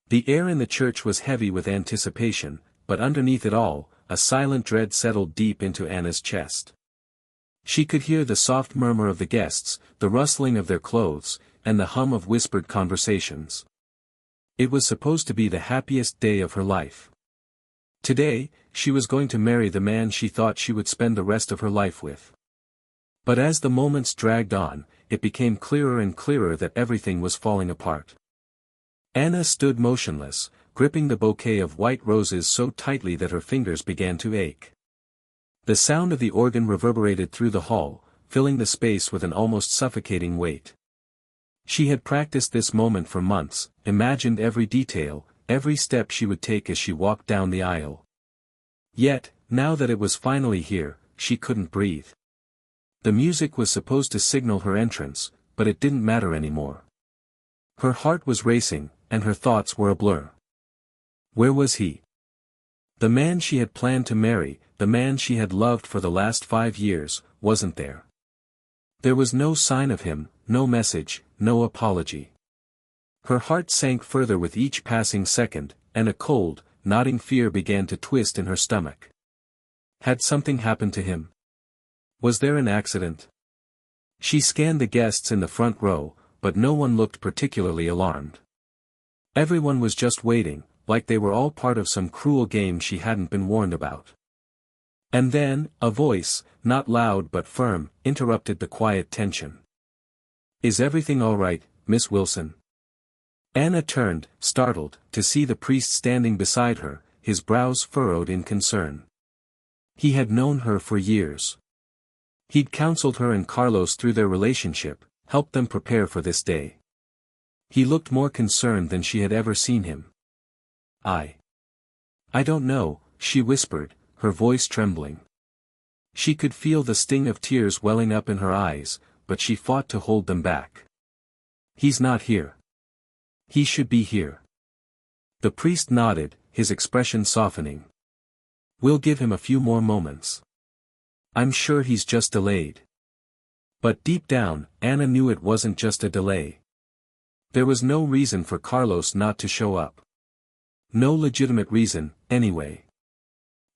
The air in the church was heavy with anticipation, but underneath it all, a silent dread settled deep into Anna's chest. She could hear the soft murmur of the guests, the rustling of their clothes, and the hum of whispered conversations. It was supposed to be the happiest day of her life. Today, she was going to marry the man she thought she would spend the rest of her life with. But as the moments dragged on, it became clearer and clearer that everything was falling apart. Anna stood motionless, gripping the bouquet of white roses so tightly that her fingers began to ache. The sound of the organ reverberated through the hall, filling the space with an almost suffocating weight. She had practiced this moment for months, imagined every detail, every step she would take as she walked down the aisle. Yet, now that it was finally here, she couldn't breathe. The music was supposed to signal her entrance, but it didn't matter anymore. Her heart was racing, and her thoughts were a blur. Where was he? The man she had planned to marry, the man she had loved for the last 5 years, wasn't there. There was no sign of him, no message, no apology. Her heart sank further with each passing second, and a cold, knotting fear began to twist in her stomach. Had something happened to him? Was there an accident? She scanned the guests in the front row, but no one looked particularly alarmed. Everyone was just waiting, like they were all part of some cruel game she hadn't been warned about. And then, a voice, not loud but firm, interrupted the quiet tension. "Is everything all right, Miss Wilson?" Anna turned, startled, to see the priest standing beside her, his brows furrowed in concern. He had known her for years. He'd counseled her and Carlos through their relationship, helped them prepare for this day. He looked more concerned than she had ever seen him. I don't know," she whispered, her voice trembling. She could feel the sting of tears welling up in her eyes, but she fought to hold them back. "He's not here. He should be here." The priest nodded, his expression softening. "We'll give him a few more moments. I'm sure he's just delayed." But deep down, Anna knew it wasn't just a delay. There was no reason for Carlos not to show up. No legitimate reason, anyway.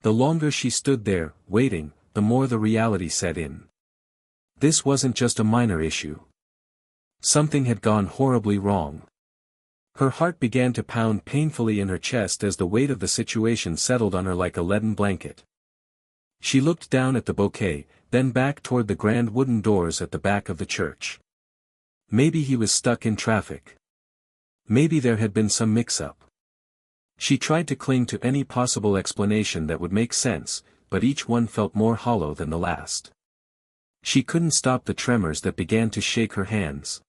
The longer she stood there, waiting, the more the reality set in. This wasn't just a minor issue. Something had gone horribly wrong. Her heart began to pound painfully in her chest as the weight of the situation settled on her like a leaden blanket. She looked down at the bouquet, then back toward the grand wooden doors at the back of the church. Maybe he was stuck in traffic. Maybe there had been some mix-up. She tried to cling to any possible explanation that would make sense, but each one felt more hollow than the last. She couldn't stop the tremors that began to shake her hands.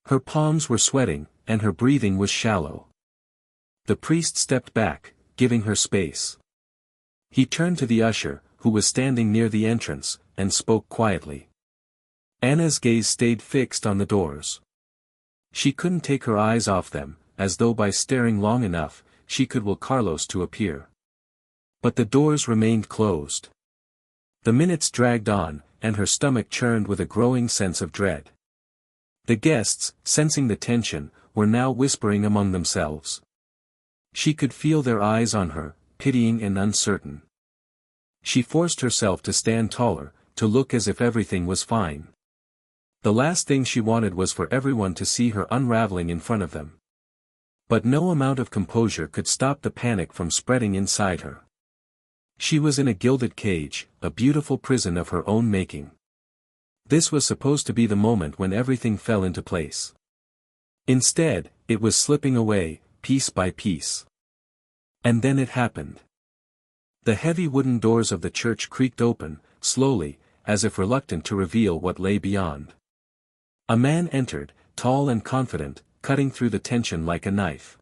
Her palms were sweating, and her breathing was shallow. The priest stepped back, giving her space. He turned to the usher, who was standing near the entrance, and spoke quietly. Anna's gaze stayed fixed on the doors. She couldn't take her eyes off them, as though by staring long enough, she could will Carlos to appear. But the doors remained closed. The minutes dragged on, and her stomach churned with a growing sense of dread. The guests, sensing the tension, were now whispering among themselves. She could feel their eyes on her, pitying and uncertain. She forced herself to stand taller, to look as if everything was fine. The last thing she wanted was for everyone to see her unraveling in front of them. But no amount of composure could stop the panic from spreading inside her. She was in a gilded cage, a beautiful prison of her own making. This was supposed to be the moment when everything fell into place. Instead, it was slipping away, piece by piece. And then it happened. The heavy wooden doors of the church creaked open, slowly, as if reluctant to reveal what lay beyond. A man entered, tall and confident, cutting through the tension like a knife.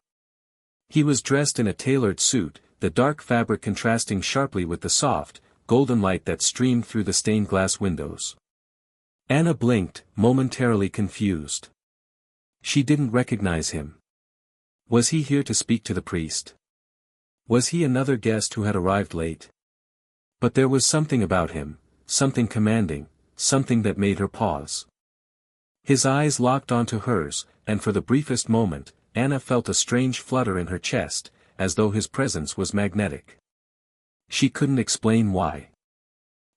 He was dressed in a tailored suit, the dark fabric contrasting sharply with the soft, golden light that streamed through the stained glass windows. Anna blinked, momentarily confused. She didn't recognize him. Was he here to speak to the priest? Was he another guest who had arrived late? But there was something about him, something commanding, something that made her pause. His eyes locked onto hers, and for the briefest moment, Anna felt a strange flutter in her chest, as though his presence was magnetic. She couldn't explain why.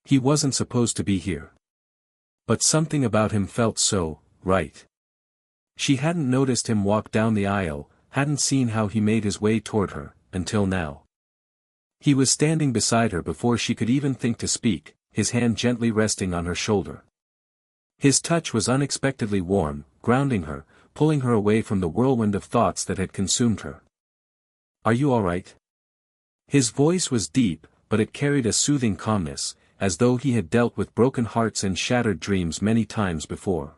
He wasn't supposed to be here. But something about him felt so right. She hadn't noticed him walk down the aisle, hadn't seen how he made his way toward her, until now. He was standing beside her before she could even think to speak, his hand gently resting on her shoulder. His touch was unexpectedly warm, grounding her, pulling her away from the whirlwind of thoughts that had consumed her. "Are you all right?" His voice was deep, but it carried a soothing calmness, as though he had dealt with broken hearts and shattered dreams many times before.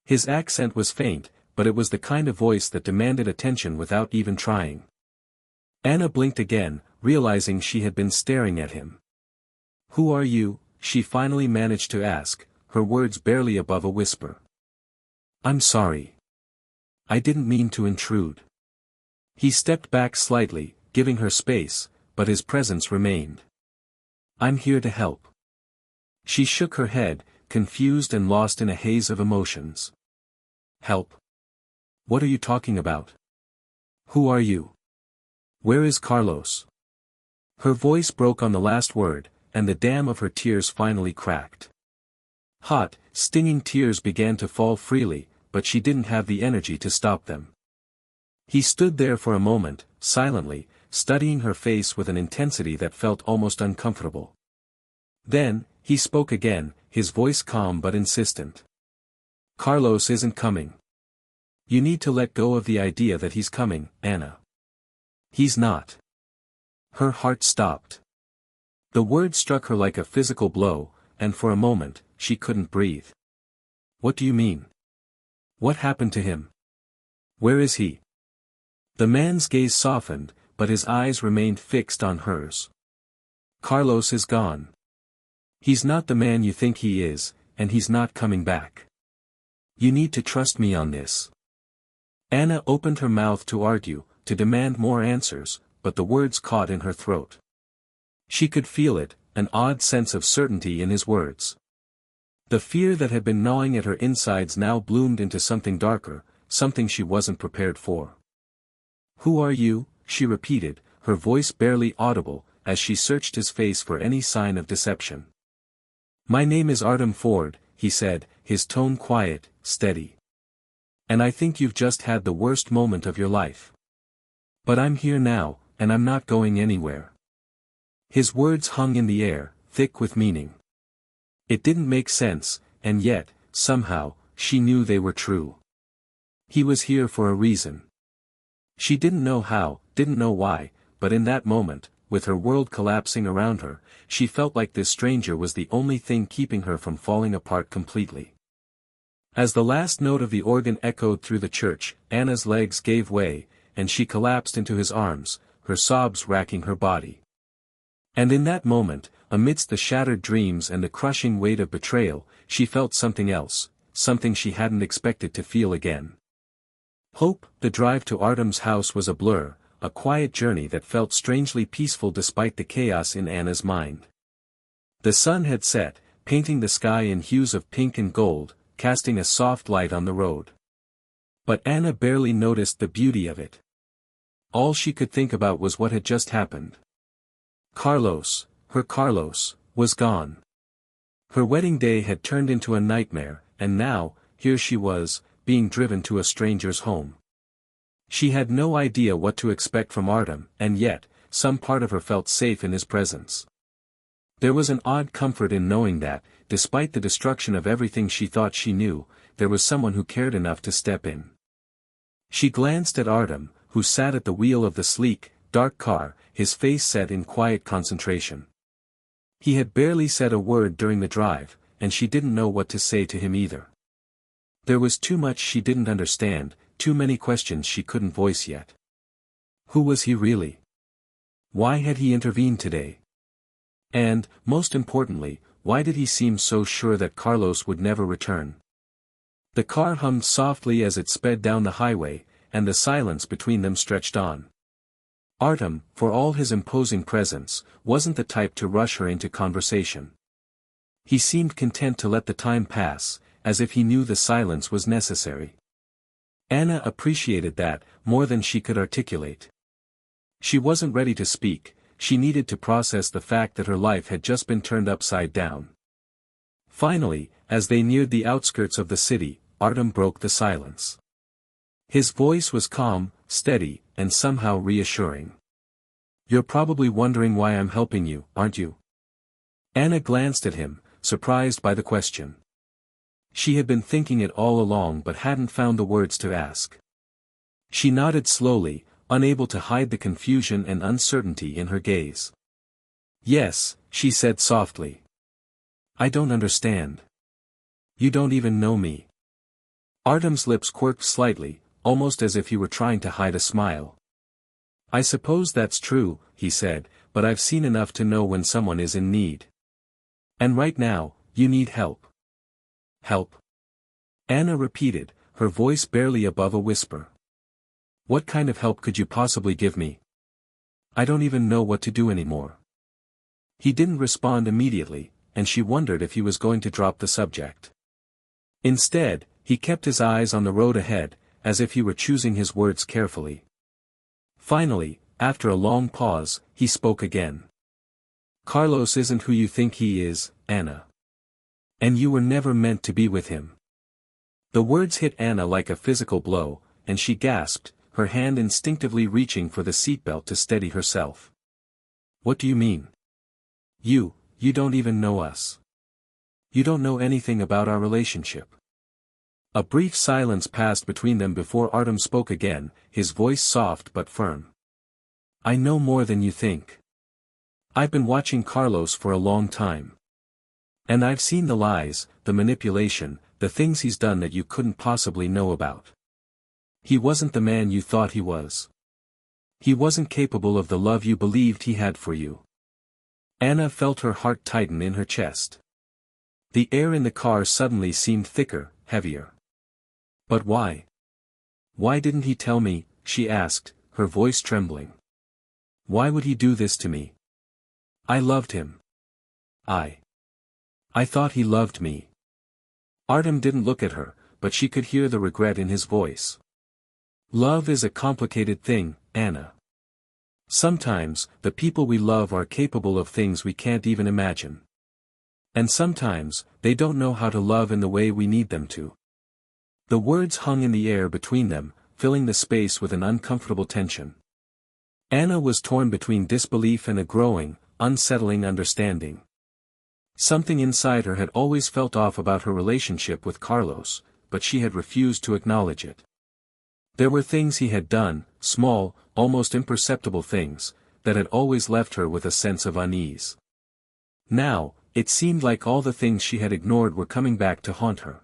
His accent was faint, but it was the kind of voice that demanded attention without even trying. Anna blinked again, realizing she had been staring at him. "Who are you?" she finally managed to ask, her words barely above a whisper. "I'm sorry. I didn't mean to intrude." He stepped back slightly, giving her space, but his presence remained. "I'm here to help." She shook her head, confused and lost in a haze of emotions. "Help? What are you talking about? Who are you? Where is Carlos?" Her voice broke on the last word, and the dam of her tears finally cracked. Hot, stinging tears began to fall freely, but she didn't have the energy to stop them. He stood there for a moment, silently, studying her face with an intensity that felt almost uncomfortable. Then, he spoke again, his voice calm but insistent. "Carlos isn't coming. You need to let go of the idea that he's coming, Anna. He's not." Her heart stopped. The word struck her like a physical blow, and for a moment, she couldn't breathe. "What do you mean? What happened to him? Where is he?" The man's gaze softened, but his eyes remained fixed on hers. "Carlos is gone. He's not the man you think he is, and he's not coming back. You need to trust me on this." Anna opened her mouth to argue, to demand more answers, but the words caught in her throat. She could feel it, an odd sense of certainty in his words. The fear that had been gnawing at her insides now bloomed into something darker, something she wasn't prepared for. "Who are you?" she repeated, her voice barely audible, as she searched his face for any sign of deception. "My name is Artem Ford," he said, his tone quiet, steady. "And I think you've just had the worst moment of your life. But I'm here now, and I'm not going anywhere." His words hung in the air, thick with meaning. It didn't make sense, and yet, somehow, she knew they were true. He was here for a reason. She didn't know how, didn't know why, but in that moment, with her world collapsing around her, she felt like this stranger was the only thing keeping her from falling apart completely. As the last note of the organ echoed through the church, Anna's legs gave way, and she collapsed into his arms, her sobs racking her body. And in that moment, amidst the shattered dreams and the crushing weight of betrayal, she felt something else, something she hadn't expected to feel again. Hope. The drive to Artem's house was a blur, a quiet journey that felt strangely peaceful despite the chaos in Anna's mind. The sun had set, painting the sky in hues of pink and gold, casting a soft light on the road. But Anna barely noticed the beauty of it. All she could think about was what had just happened. Carlos, her Carlos, was gone. Her wedding day had turned into a nightmare, and now, here she was, being driven to a stranger's home. She had no idea what to expect from Artem, and yet, some part of her felt safe in his presence. There was an odd comfort in knowing that, despite the destruction of everything she thought she knew, there was someone who cared enough to step in. She glanced at Artem, who sat at the wheel of the sleek, dark car, his face set in quiet concentration. He had barely said a word during the drive, and she didn't know what to say to him either. There was too much she didn't understand, too many questions she couldn't voice yet. Who was he really? Why had he intervened today? And, most importantly, why did he seem so sure that Carlos would never return? The car hummed softly as it sped down the highway, and the silence between them stretched on. Artem, for all his imposing presence, wasn't the type to rush her into conversation. He seemed content to let the time pass, as if he knew the silence was necessary. Anna appreciated that, more than she could articulate. She wasn't ready to speak, she needed to process the fact that her life had just been turned upside down. Finally, as they neared the outskirts of the city, Artem broke the silence. His voice was calm, steady, and somehow reassuring. "You're probably wondering why I'm helping you, aren't you?" Anna glanced at him, surprised by the question. She had been thinking it all along but hadn't found the words to ask. She nodded slowly, unable to hide the confusion and uncertainty in her gaze. "Yes," she said softly. "I don't understand. You don't even know me." Artem's lips quirked slightly, almost as if he were trying to hide a smile. "I suppose that's true," he said, "but I've seen enough to know when someone is in need. And right now, you need help." "Help?" Anna repeated, her voice barely above a whisper. "What kind of help could you possibly give me? I don't even know what to do anymore." He didn't respond immediately, and she wondered if he was going to drop the subject. Instead, he kept his eyes on the road ahead, as if he were choosing his words carefully. Finally, after a long pause, he spoke again. "Carlos isn't who you think he is, Anna. And you were never meant to be with him." The words hit Anna like a physical blow, and she gasped, her hand instinctively reaching for the seatbelt to steady herself. "What do you mean? You don't even know us. You don't know anything about our relationship." A brief silence passed between them before Artem spoke again, his voice soft but firm. "I know more than you think. I've been watching Carlos for a long time. And I've seen the lies, the manipulation, the things he's done that you couldn't possibly know about. He wasn't the man you thought he was. He wasn't capable of the love you believed he had for you." Anna felt her heart tighten in her chest. The air in the car suddenly seemed thicker, heavier. "But why? Why didn't he tell me?" she asked, her voice trembling. "Why would he do this to me? I loved him. I thought he loved me." Artem didn't look at her, but she could hear the regret in his voice. "Love is a complicated thing, Anna. Sometimes, the people we love are capable of things we can't even imagine. And sometimes, they don't know how to love in the way we need them to." The words hung in the air between them, filling the space with an uncomfortable tension. Anna was torn between disbelief and a growing, unsettling understanding. Something inside her had always felt off about her relationship with Carlos, but she had refused to acknowledge it. There were things he had done, small, almost imperceptible things, that had always left her with a sense of unease. Now, it seemed like all the things she had ignored were coming back to haunt her.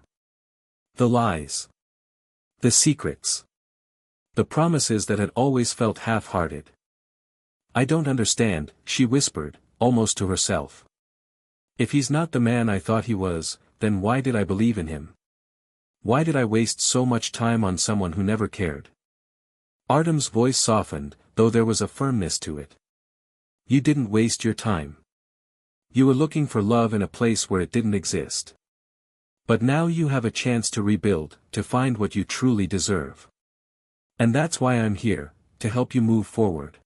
The lies. The secrets. The promises that had always felt half-hearted. "I don't understand," she whispered, almost to herself. "If he's not the man I thought he was, then why did I believe in him? Why did I waste so much time on someone who never cared?" Artem's voice softened, though there was a firmness to it. "You didn't waste your time. You were looking for love in a place where it didn't exist. But now you have a chance to rebuild, to find what you truly deserve. And that's why I'm here, to help you move forward."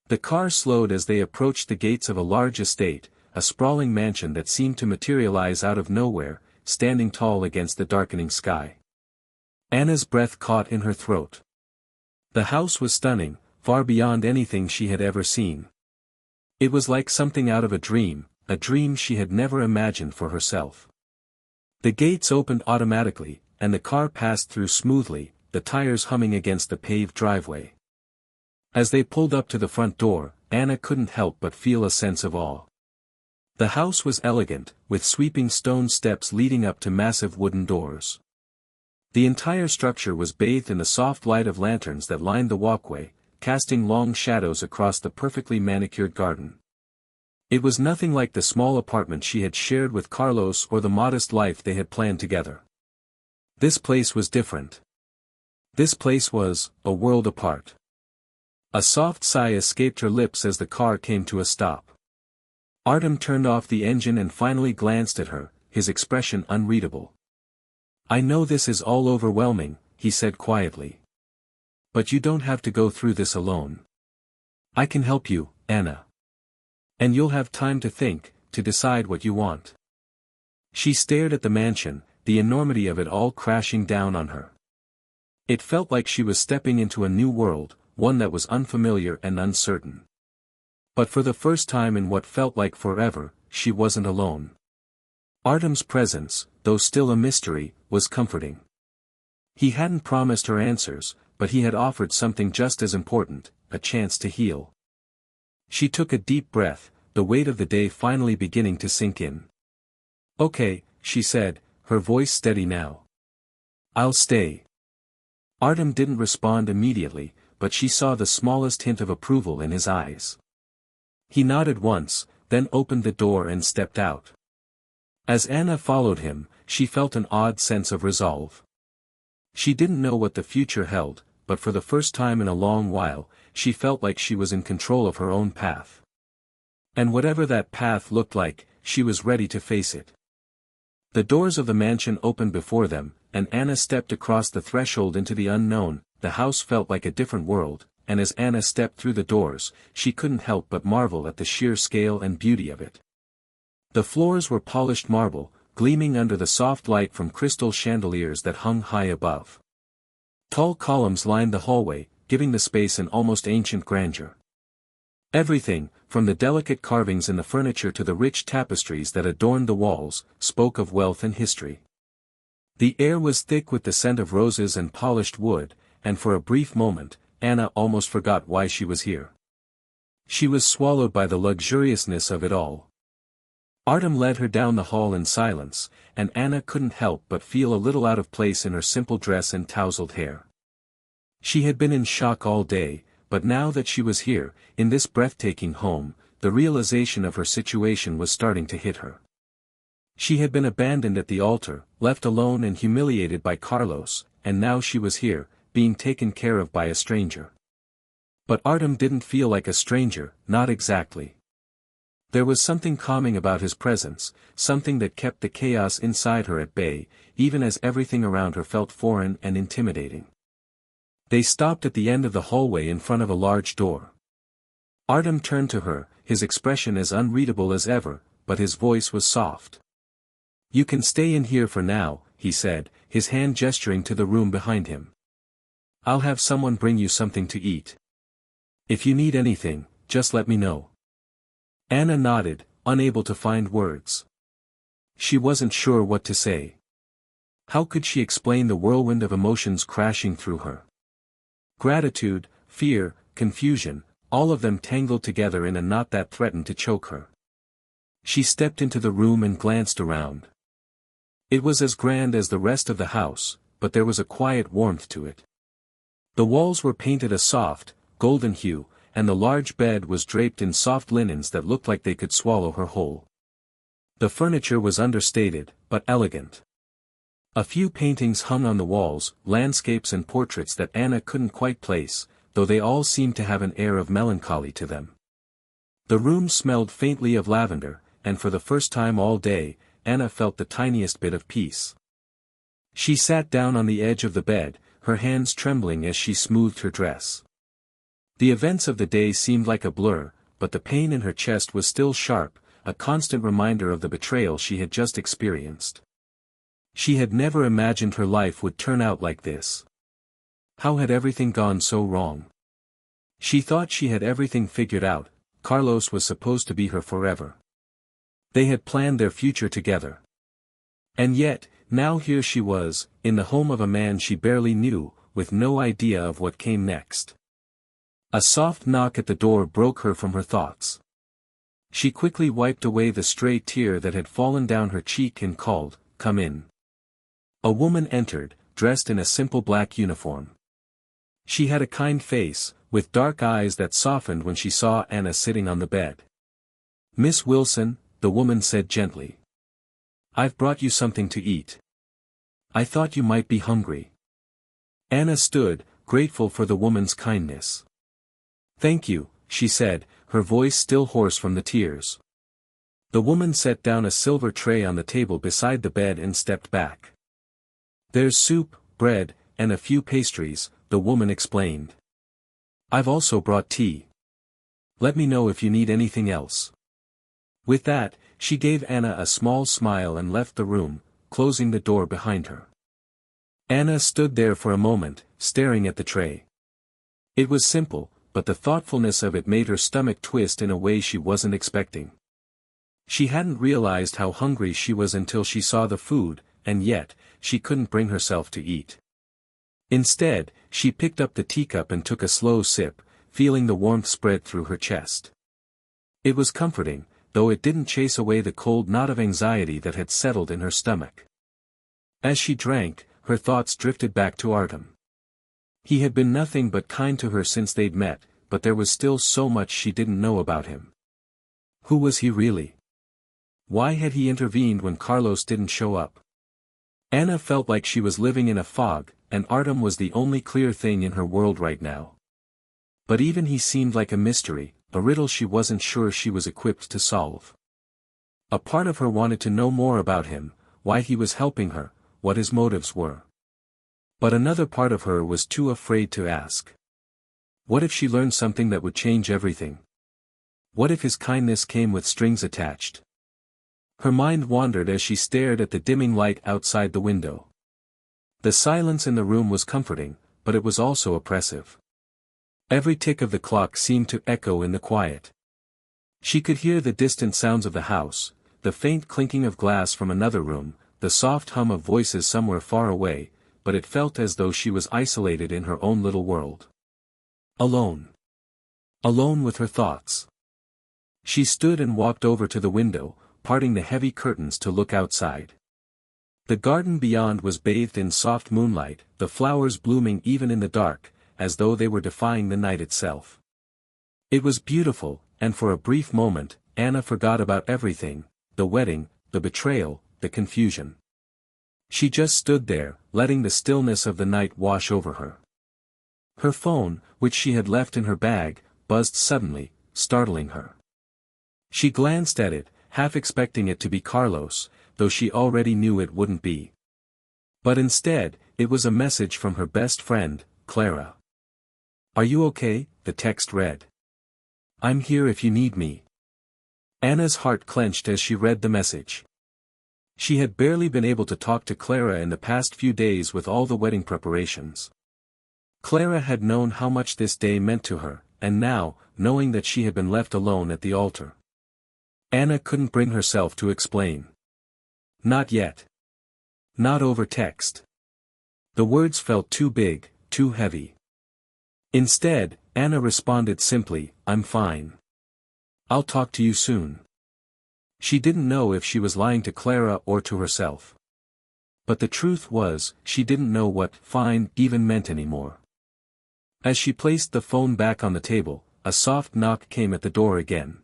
The car slowed as they approached the gates of a large estate, a sprawling mansion that seemed to materialize out of nowhere, standing tall against the darkening sky. Anna's breath caught in her throat. The house was stunning, far beyond anything she had ever seen. It was like something out of a dream she had never imagined for herself. The gates opened automatically, and the car passed through smoothly, the tires humming against the paved driveway. As they pulled up to the front door, Anna couldn't help but feel a sense of awe. The house was elegant, with sweeping stone steps leading up to massive wooden doors. The entire structure was bathed in the soft light of lanterns that lined the walkway, casting long shadows across the perfectly manicured garden. It was nothing like the small apartment she had shared with Carlos or the modest life they had planned together. This place was different. This place was a world apart. A soft sigh escaped her lips as the car came to a stop. Artem turned off the engine and finally glanced at her, his expression unreadable. "I know this is all overwhelming, he said quietly. But you don't have to go through this alone. I can help you, Anna. And you'll have time to think, to decide what you want. She stared at the mansion, the enormity of it all crashing down on her. It felt like she was stepping into a new world, one that was unfamiliar and uncertain. But for the first time in what felt like forever, she wasn't alone. Artem's presence, though still a mystery, was comforting. He hadn't promised her answers, but he had offered something just as important, a chance to heal. She took a deep breath, the weight of the day finally beginning to sink in. Okay, she said, her voice steady now. I'll stay. Artem didn't respond immediately, but she saw the smallest hint of approval in his eyes. He nodded once, then opened the door and stepped out. As Anna followed him, she felt an odd sense of resolve. She didn't know what the future held, but for the first time in a long while, she felt like she was in control of her own path. And whatever that path looked like, she was ready to face it. The doors of the mansion opened before them, and Anna stepped across the threshold into the unknown. The house felt like a different world, and as Anna stepped through the doors, she couldn't help but marvel at the sheer scale and beauty of it. The floors were polished marble, gleaming under the soft light from crystal chandeliers that hung high above. Tall columns lined the hallway, giving the space an almost ancient grandeur. Everything, from the delicate carvings in the furniture to the rich tapestries that adorned the walls, spoke of wealth and history. The air was thick with the scent of roses and polished wood, and for a brief moment, Anna almost forgot why she was here. She was swallowed by the luxuriousness of it all. Artem led her down the hall in silence, and Anna couldn't help but feel a little out of place in her simple dress and tousled hair. She had been in shock all day, but now that she was here, in this breathtaking home, the realization of her situation was starting to hit her. She had been abandoned at the altar, left alone and humiliated by Carlos, and now she was here, being taken care of by a stranger. But Artem didn't feel like a stranger, not exactly. There was something calming about his presence, something that kept the chaos inside her at bay, even as everything around her felt foreign and intimidating. They stopped at the end of the hallway in front of a large door. Artem turned to her, his expression as unreadable as ever, but his voice was soft. You can stay in here for now, he said, his hand gesturing to the room behind him. I'll have someone bring you something to eat. If you need anything, just let me know. Anna nodded, unable to find words. She wasn't sure what to say. How could she explain the whirlwind of emotions crashing through her? Gratitude, fear, confusion, all of them tangled together in a knot that threatened to choke her. She stepped into the room and glanced around. It was as grand as the rest of the house, but there was a quiet warmth to it. The walls were painted a soft, golden hue, and the large bed was draped in soft linens that looked like they could swallow her whole. The furniture was understated, but elegant. A few paintings hung on the walls, landscapes and portraits that Anna couldn't quite place, though they all seemed to have an air of melancholy to them. The room smelled faintly of lavender, and for the first time all day, Anna felt the tiniest bit of peace. She sat down on the edge of the bed, her hands trembling as she smoothed her dress. The events of the day seemed like a blur, but the pain in her chest was still sharp, a constant reminder of the betrayal she had just experienced. She had never imagined her life would turn out like this. How had everything gone so wrong? She thought she had everything figured out. Carlos was supposed to be her forever. They had planned their future together. And yet, now here she was, in the home of a man she barely knew, with no idea of what came next. A soft knock at the door broke her from her thoughts. She quickly wiped away the stray tear that had fallen down her cheek and called, "Come in." A woman entered, dressed in a simple black uniform. She had a kind face, with dark eyes that softened when she saw Anna sitting on the bed. "Miss Wilson," the woman said gently. "I've brought you something to eat. I thought you might be hungry." Anna stood, grateful for the woman's kindness. "Thank you," she said, her voice still hoarse from the tears. The woman set down a silver tray on the table beside the bed and stepped back. "There's soup, bread, and a few pastries," the woman explained. "I've also brought tea. Let me know if you need anything else." With that, she gave Anna a small smile and left the room, closing the door behind her. Anna stood there for a moment, staring at the tray. It was simple, but the thoughtfulness of it made her stomach twist in a way she wasn't expecting. She hadn't realized how hungry she was until she saw the food, and yet, she couldn't bring herself to eat. Instead, she picked up the teacup and took a slow sip, feeling the warmth spread through her chest. It was comforting, though it didn't chase away the cold knot of anxiety that had settled in her stomach. As she drank, her thoughts drifted back to Artem. He had been nothing but kind to her since they'd met, but there was still so much she didn't know about him. Who was he really? Why had he intervened when Carlos didn't show up? Anna felt like she was living in a fog, and Artem was the only clear thing in her world right now. But even he seemed like a mystery, a riddle she wasn't sure she was equipped to solve. A part of her wanted to know more about him, why he was helping her, what his motives were. But another part of her was too afraid to ask. What if she learned something that would change everything? What if his kindness came with strings attached? Her mind wandered as she stared at the dimming light outside the window. The silence in the room was comforting, but it was also oppressive. Every tick of the clock seemed to echo in the quiet. She could hear the distant sounds of the house, the faint clinking of glass from another room, the soft hum of voices somewhere far away, but it felt as though she was isolated in her own little world. Alone. Alone with her thoughts. She stood and walked over to the window, parting the heavy curtains to look outside. The garden beyond was bathed in soft moonlight, the flowers blooming even in the dark, as though they were defying the night itself. It was beautiful, and for a brief moment, Anna forgot about everything, the wedding, the betrayal, the confusion. She just stood there, letting the stillness of the night wash over her. Her phone, which she had left in her bag, buzzed suddenly, startling her. She glanced at it, half expecting it to be Carlos, though she already knew it wouldn't be. But instead, it was a message from her best friend, Clara. "Are you okay?" the text read. "I'm here if you need me." Anna's heart clenched as she read the message. She had barely been able to talk to Clara in the past few days with all the wedding preparations. Clara had known how much this day meant to her, and now, knowing that she had been left alone at the altar. Anna couldn't bring herself to explain. Not yet. Not over text. The words felt too big, too heavy. Instead, Anna responded simply, "I'm fine. I'll talk to you soon." She didn't know if she was lying to Clara or to herself. But the truth was, she didn't know what "fine" even meant anymore. As she placed the phone back on the table, a soft knock came at the door again.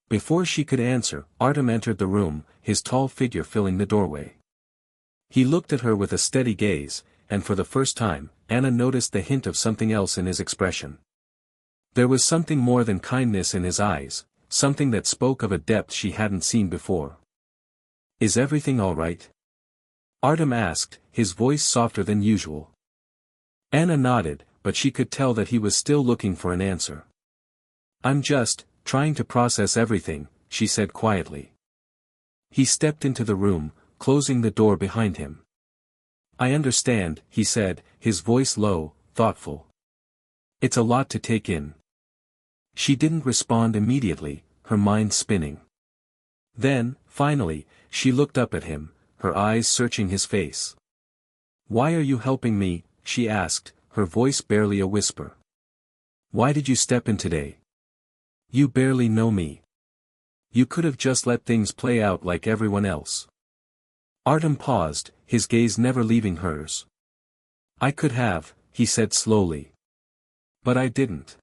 Before she could answer, Artem entered the room, his tall figure filling the doorway. He looked at her with a steady gaze, and for the first time, Anna noticed the hint of something else in his expression. There was something more than kindness in his eyes, something that spoke of a depth she hadn't seen before. "Is everything all right?" Artem asked, his voice softer than usual. Anna nodded, but she could tell that he was still looking for an answer. "I'm just trying to process everything," she said quietly. He stepped into the room, closing the door behind him. "I understand," he said, his voice low, thoughtful. "It's a lot to take in." She didn't respond immediately, her mind spinning. Then, finally, she looked up at him, her eyes searching his face. "Why are you helping me?" she asked, her voice barely a whisper. "Why did you step in today? You barely know me. You could have just let things play out like everyone else." Artem paused, his gaze never leaving hers. "I could have," he said slowly. "But I didn't.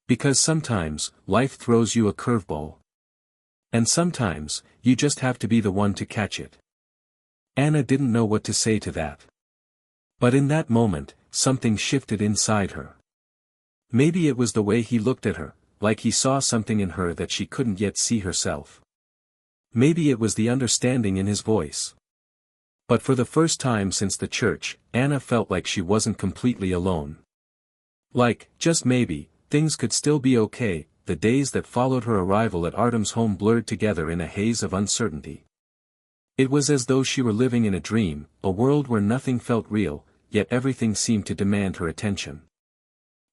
Because sometimes, life throws you a curveball. And sometimes, you just have to be the one to catch it." Anna didn't know what to say to that. But in that moment, something shifted inside her. Maybe it was the way he looked at her, like he saw something in her that she couldn't yet see herself. Maybe it was the understanding in his voice. But for the first time since the church, Anna felt like she wasn't completely alone. Like, just maybe, things could still be okay. The days that followed her arrival at Artem's home blurred together in a haze of uncertainty. It was as though she were living in a dream, a world where nothing felt real, yet everything seemed to demand her attention.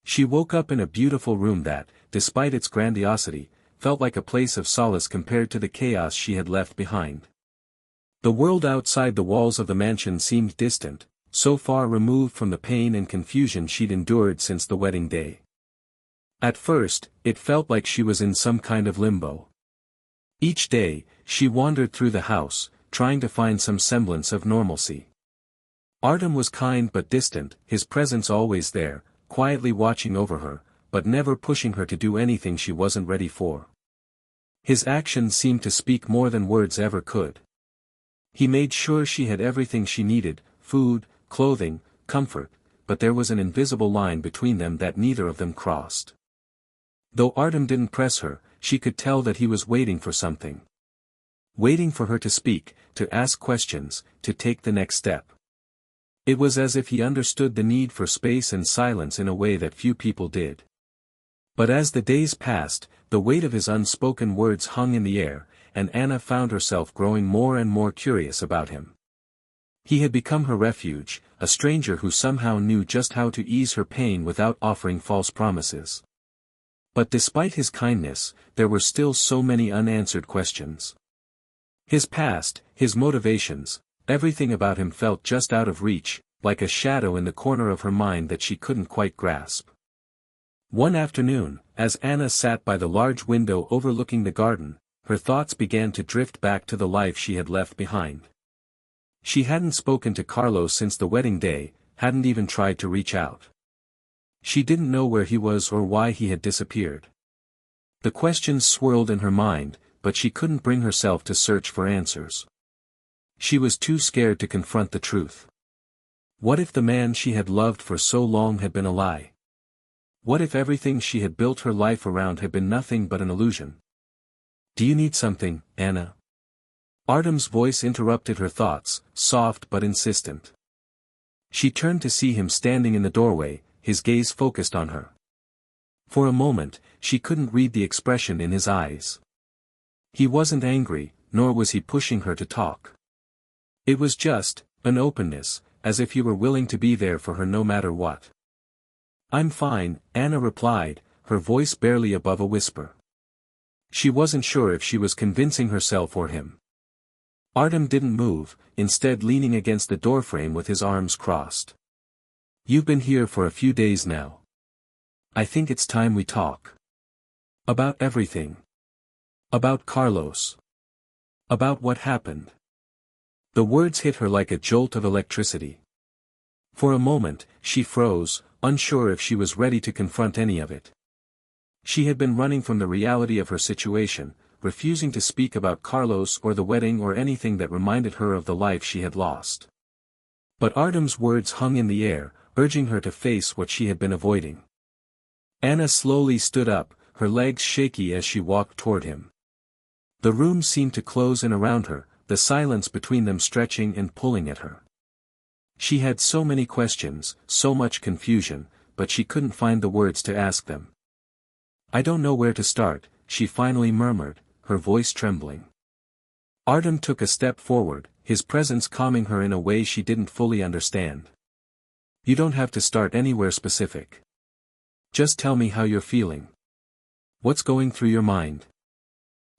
She woke up in a beautiful room that, despite its grandiosity, felt like a place of solace compared to the chaos she had left behind. The world outside the walls of the mansion seemed distant, so far removed from the pain and confusion she'd endured since the wedding day. At first, it felt like she was in some kind of limbo. Each day, she wandered through the house, trying to find some semblance of normalcy. Artem was kind but distant, his presence always there, quietly watching over her, but never pushing her to do anything she wasn't ready for. His actions seemed to speak more than words ever could. He made sure she had everything she needed, food, clothing, comfort, but there was an invisible line between them that neither of them crossed. Though Artem didn't press her, she could tell that he was waiting for something. Waiting for her to speak, to ask questions, to take the next step. It was as if he understood the need for space and silence in a way that few people did. But as the days passed, the weight of his unspoken words hung in the air, and Anna found herself growing more and more curious about him. He had become her refuge, a stranger who somehow knew just how to ease her pain without offering false promises. But despite his kindness, there were still so many unanswered questions. His past, his motivations, everything about him felt just out of reach, like a shadow in the corner of her mind that she couldn't quite grasp. One afternoon, as Anna sat by the large window overlooking the garden, her thoughts began to drift back to the life she had left behind. She hadn't spoken to Carlos since the wedding day, hadn't even tried to reach out. She didn't know where he was or why he had disappeared. The questions swirled in her mind, but she couldn't bring herself to search for answers. She was too scared to confront the truth. What if the man she had loved for so long had been a lie? What if everything she had built her life around had been nothing but an illusion? "Do you need something, Anna?" Artem's voice interrupted her thoughts, soft but insistent. She turned to see him standing in the doorway, his gaze focused on her. For a moment, she couldn't read the expression in his eyes. He wasn't angry, nor was he pushing her to talk. It was just an openness, as if he were willing to be there for her no matter what. "I'm fine," Anna replied, her voice barely above a whisper. She wasn't sure if she was convincing herself or him. Artem didn't move, instead leaning against the doorframe with his arms crossed. "You've been here for a few days now. I think it's time we talk. About everything. About Carlos. About what happened." The words hit her like a jolt of electricity. For a moment, she froze, unsure if she was ready to confront any of it. She had been running from the reality of her situation, refusing to speak about Carlos or the wedding or anything that reminded her of the life she had lost. But Artem's words hung in the air, urging her to face what she had been avoiding. Anna slowly stood up, her legs shaky as she walked toward him. The room seemed to close in around her, the silence between them stretching and pulling at her. She had so many questions, so much confusion, but she couldn't find the words to ask them. "I don't know where to start," she finally murmured, her voice trembling. Artem took a step forward, his presence calming her in a way she didn't fully understand. "You don't have to start anywhere specific. Just tell me how you're feeling. What's going through your mind?"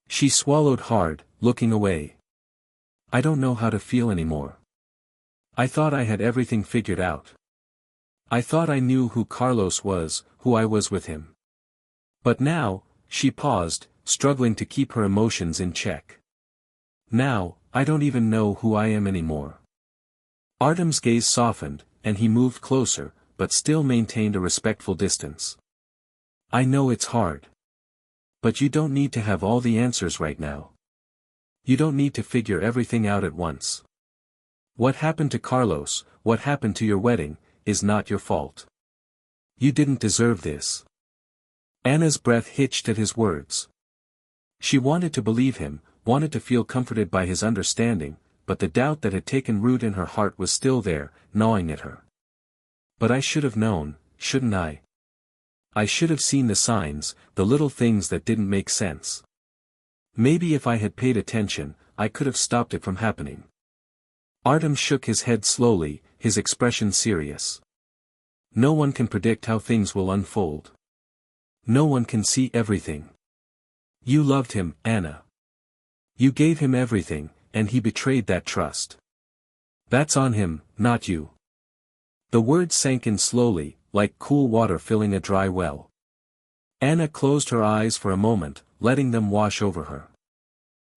She swallowed hard, looking away. "I don't know how to feel anymore. I thought I had everything figured out. I thought I knew who Carlos was, who I was with him. But now," she paused, struggling to keep her emotions in check. "Now, I don't even know who I am anymore." Artem's gaze softened, and he moved closer, but still maintained a respectful distance. "I know it's hard. But you don't need to have all the answers right now. You don't need to figure everything out at once. What happened to Carlos, what happened to your wedding, is not your fault. You didn't deserve this." Anna's breath hitched at his words. She wanted to believe him, wanted to feel comforted by his understanding, but the doubt that had taken root in her heart was still there, gnawing at her. But I should have known, shouldn't I? I should have seen the signs, the little things that didn't make sense. Maybe if I had paid attention, I could have stopped it from happening. Artem shook his head slowly, his expression serious. No one can predict how things will unfold. No one can see everything. You loved him, Anna. You gave him everything, and he betrayed that trust. That's on him, not you. The words sank in slowly, like cool water filling a dry well. Anna closed her eyes for a moment, letting them wash over her.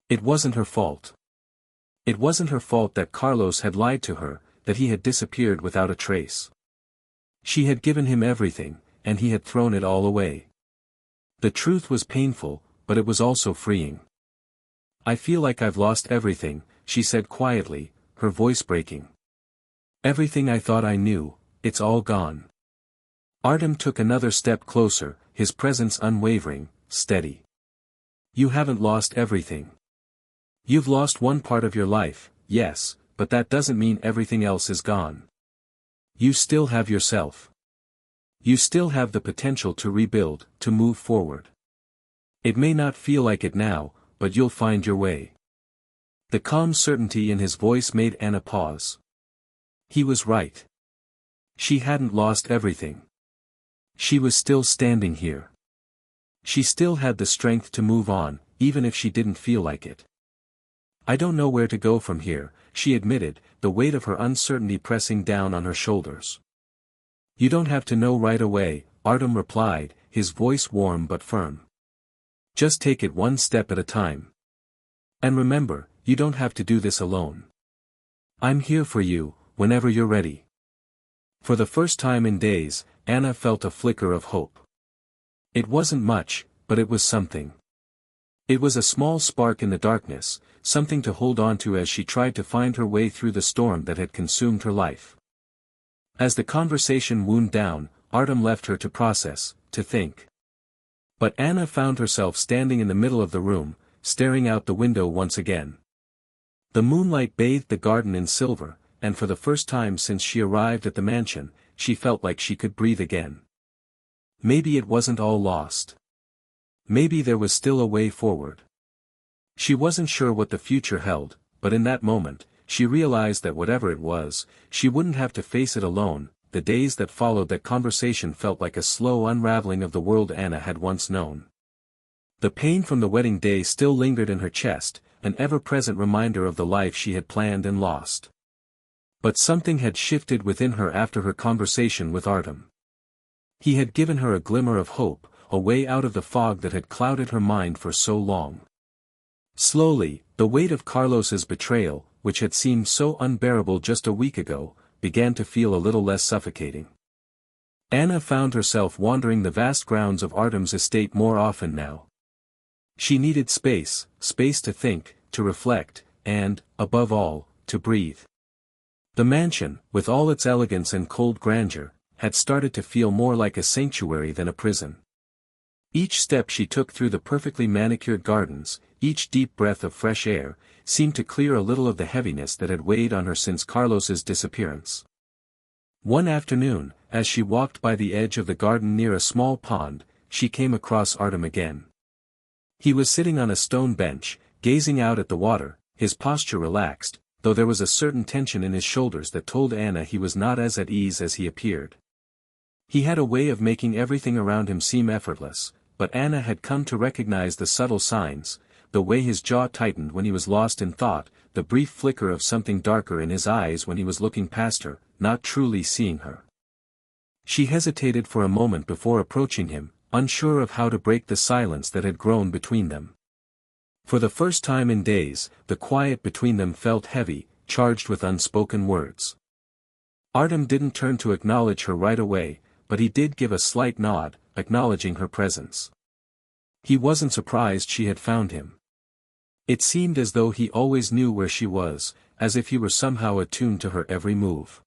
It wasn't her fault. It wasn't her fault that Carlos had lied to her, that he had disappeared without a trace. She had given him everything, and he had thrown it all away. The truth was painful, but it was also freeing. I feel like I've lost everything, she said quietly, her voice breaking. Everything I thought I knew, it's all gone. Artem took another step closer, his presence unwavering, steady. You haven't lost everything. You've lost one part of your life, yes, but that doesn't mean everything else is gone. You still have yourself. You still have the potential to rebuild, to move forward. It may not feel like it now, but you'll find your way. The calm certainty in his voice made Anna pause. He was right. She hadn't lost everything. She was still standing here. She still had the strength to move on, even if she didn't feel like it. I don't know where to go from here, she admitted, the weight of her uncertainty pressing down on her shoulders. You don't have to know right away, Artem replied, his voice warm but firm. Just take it one step at a time. And remember, you don't have to do this alone. I'm here for you, whenever you're ready. For the first time in days, Anna felt a flicker of hope. It wasn't much, but it was something. It was a small spark in the darkness, something to hold on to as she tried to find her way through the storm that had consumed her life. As the conversation wound down, Artem left her to process, to think. But Anna found herself standing in the middle of the room, staring out the window once again. The moonlight bathed the garden in silver, and for the first time since she arrived at the mansion, she felt like she could breathe again. Maybe it wasn't all lost. Maybe there was still a way forward. She wasn't sure what the future held, but in that moment, she realized that whatever it was, she wouldn't have to face it alone. The days that followed that conversation felt like a slow unraveling of the world Anna had once known. The pain from the wedding day still lingered in her chest, an ever-present reminder of the life she had planned and lost. But something had shifted within her after her conversation with Artem. He had given her a glimmer of hope, a way out of the fog that had clouded her mind for so long. Slowly, the weight of Carlos's betrayal, which had seemed so unbearable just a week ago, began to feel a little less suffocating. Anna found herself wandering the vast grounds of Artem's estate more often now. She needed space to think, to reflect, and, above all, to breathe. The mansion, with all its elegance and cold grandeur, had started to feel more like a sanctuary than a prison. Each step she took through the perfectly manicured gardens, each deep breath of fresh air, seemed to clear a little of the heaviness that had weighed on her since Carlos's disappearance. One afternoon, as she walked by the edge of the garden near a small pond, she came across Artem again. He was sitting on a stone bench, gazing out at the water, his posture relaxed, though there was a certain tension in his shoulders that told Anna he was not as at ease as he appeared. He had a way of making everything around him seem effortless, but Anna had come to recognize the subtle signs, the way his jaw tightened when he was lost in thought, the brief flicker of something darker in his eyes when he was looking past her, not truly seeing her. She hesitated for a moment before approaching him, unsure of how to break the silence that had grown between them. For the first time in days, the quiet between them felt heavy, charged with unspoken words. Artem didn't turn to acknowledge her right away, but he did give a slight nod, acknowledging her presence. He wasn't surprised she had found him. It seemed as though he always knew where she was, as if he were somehow attuned to her every move.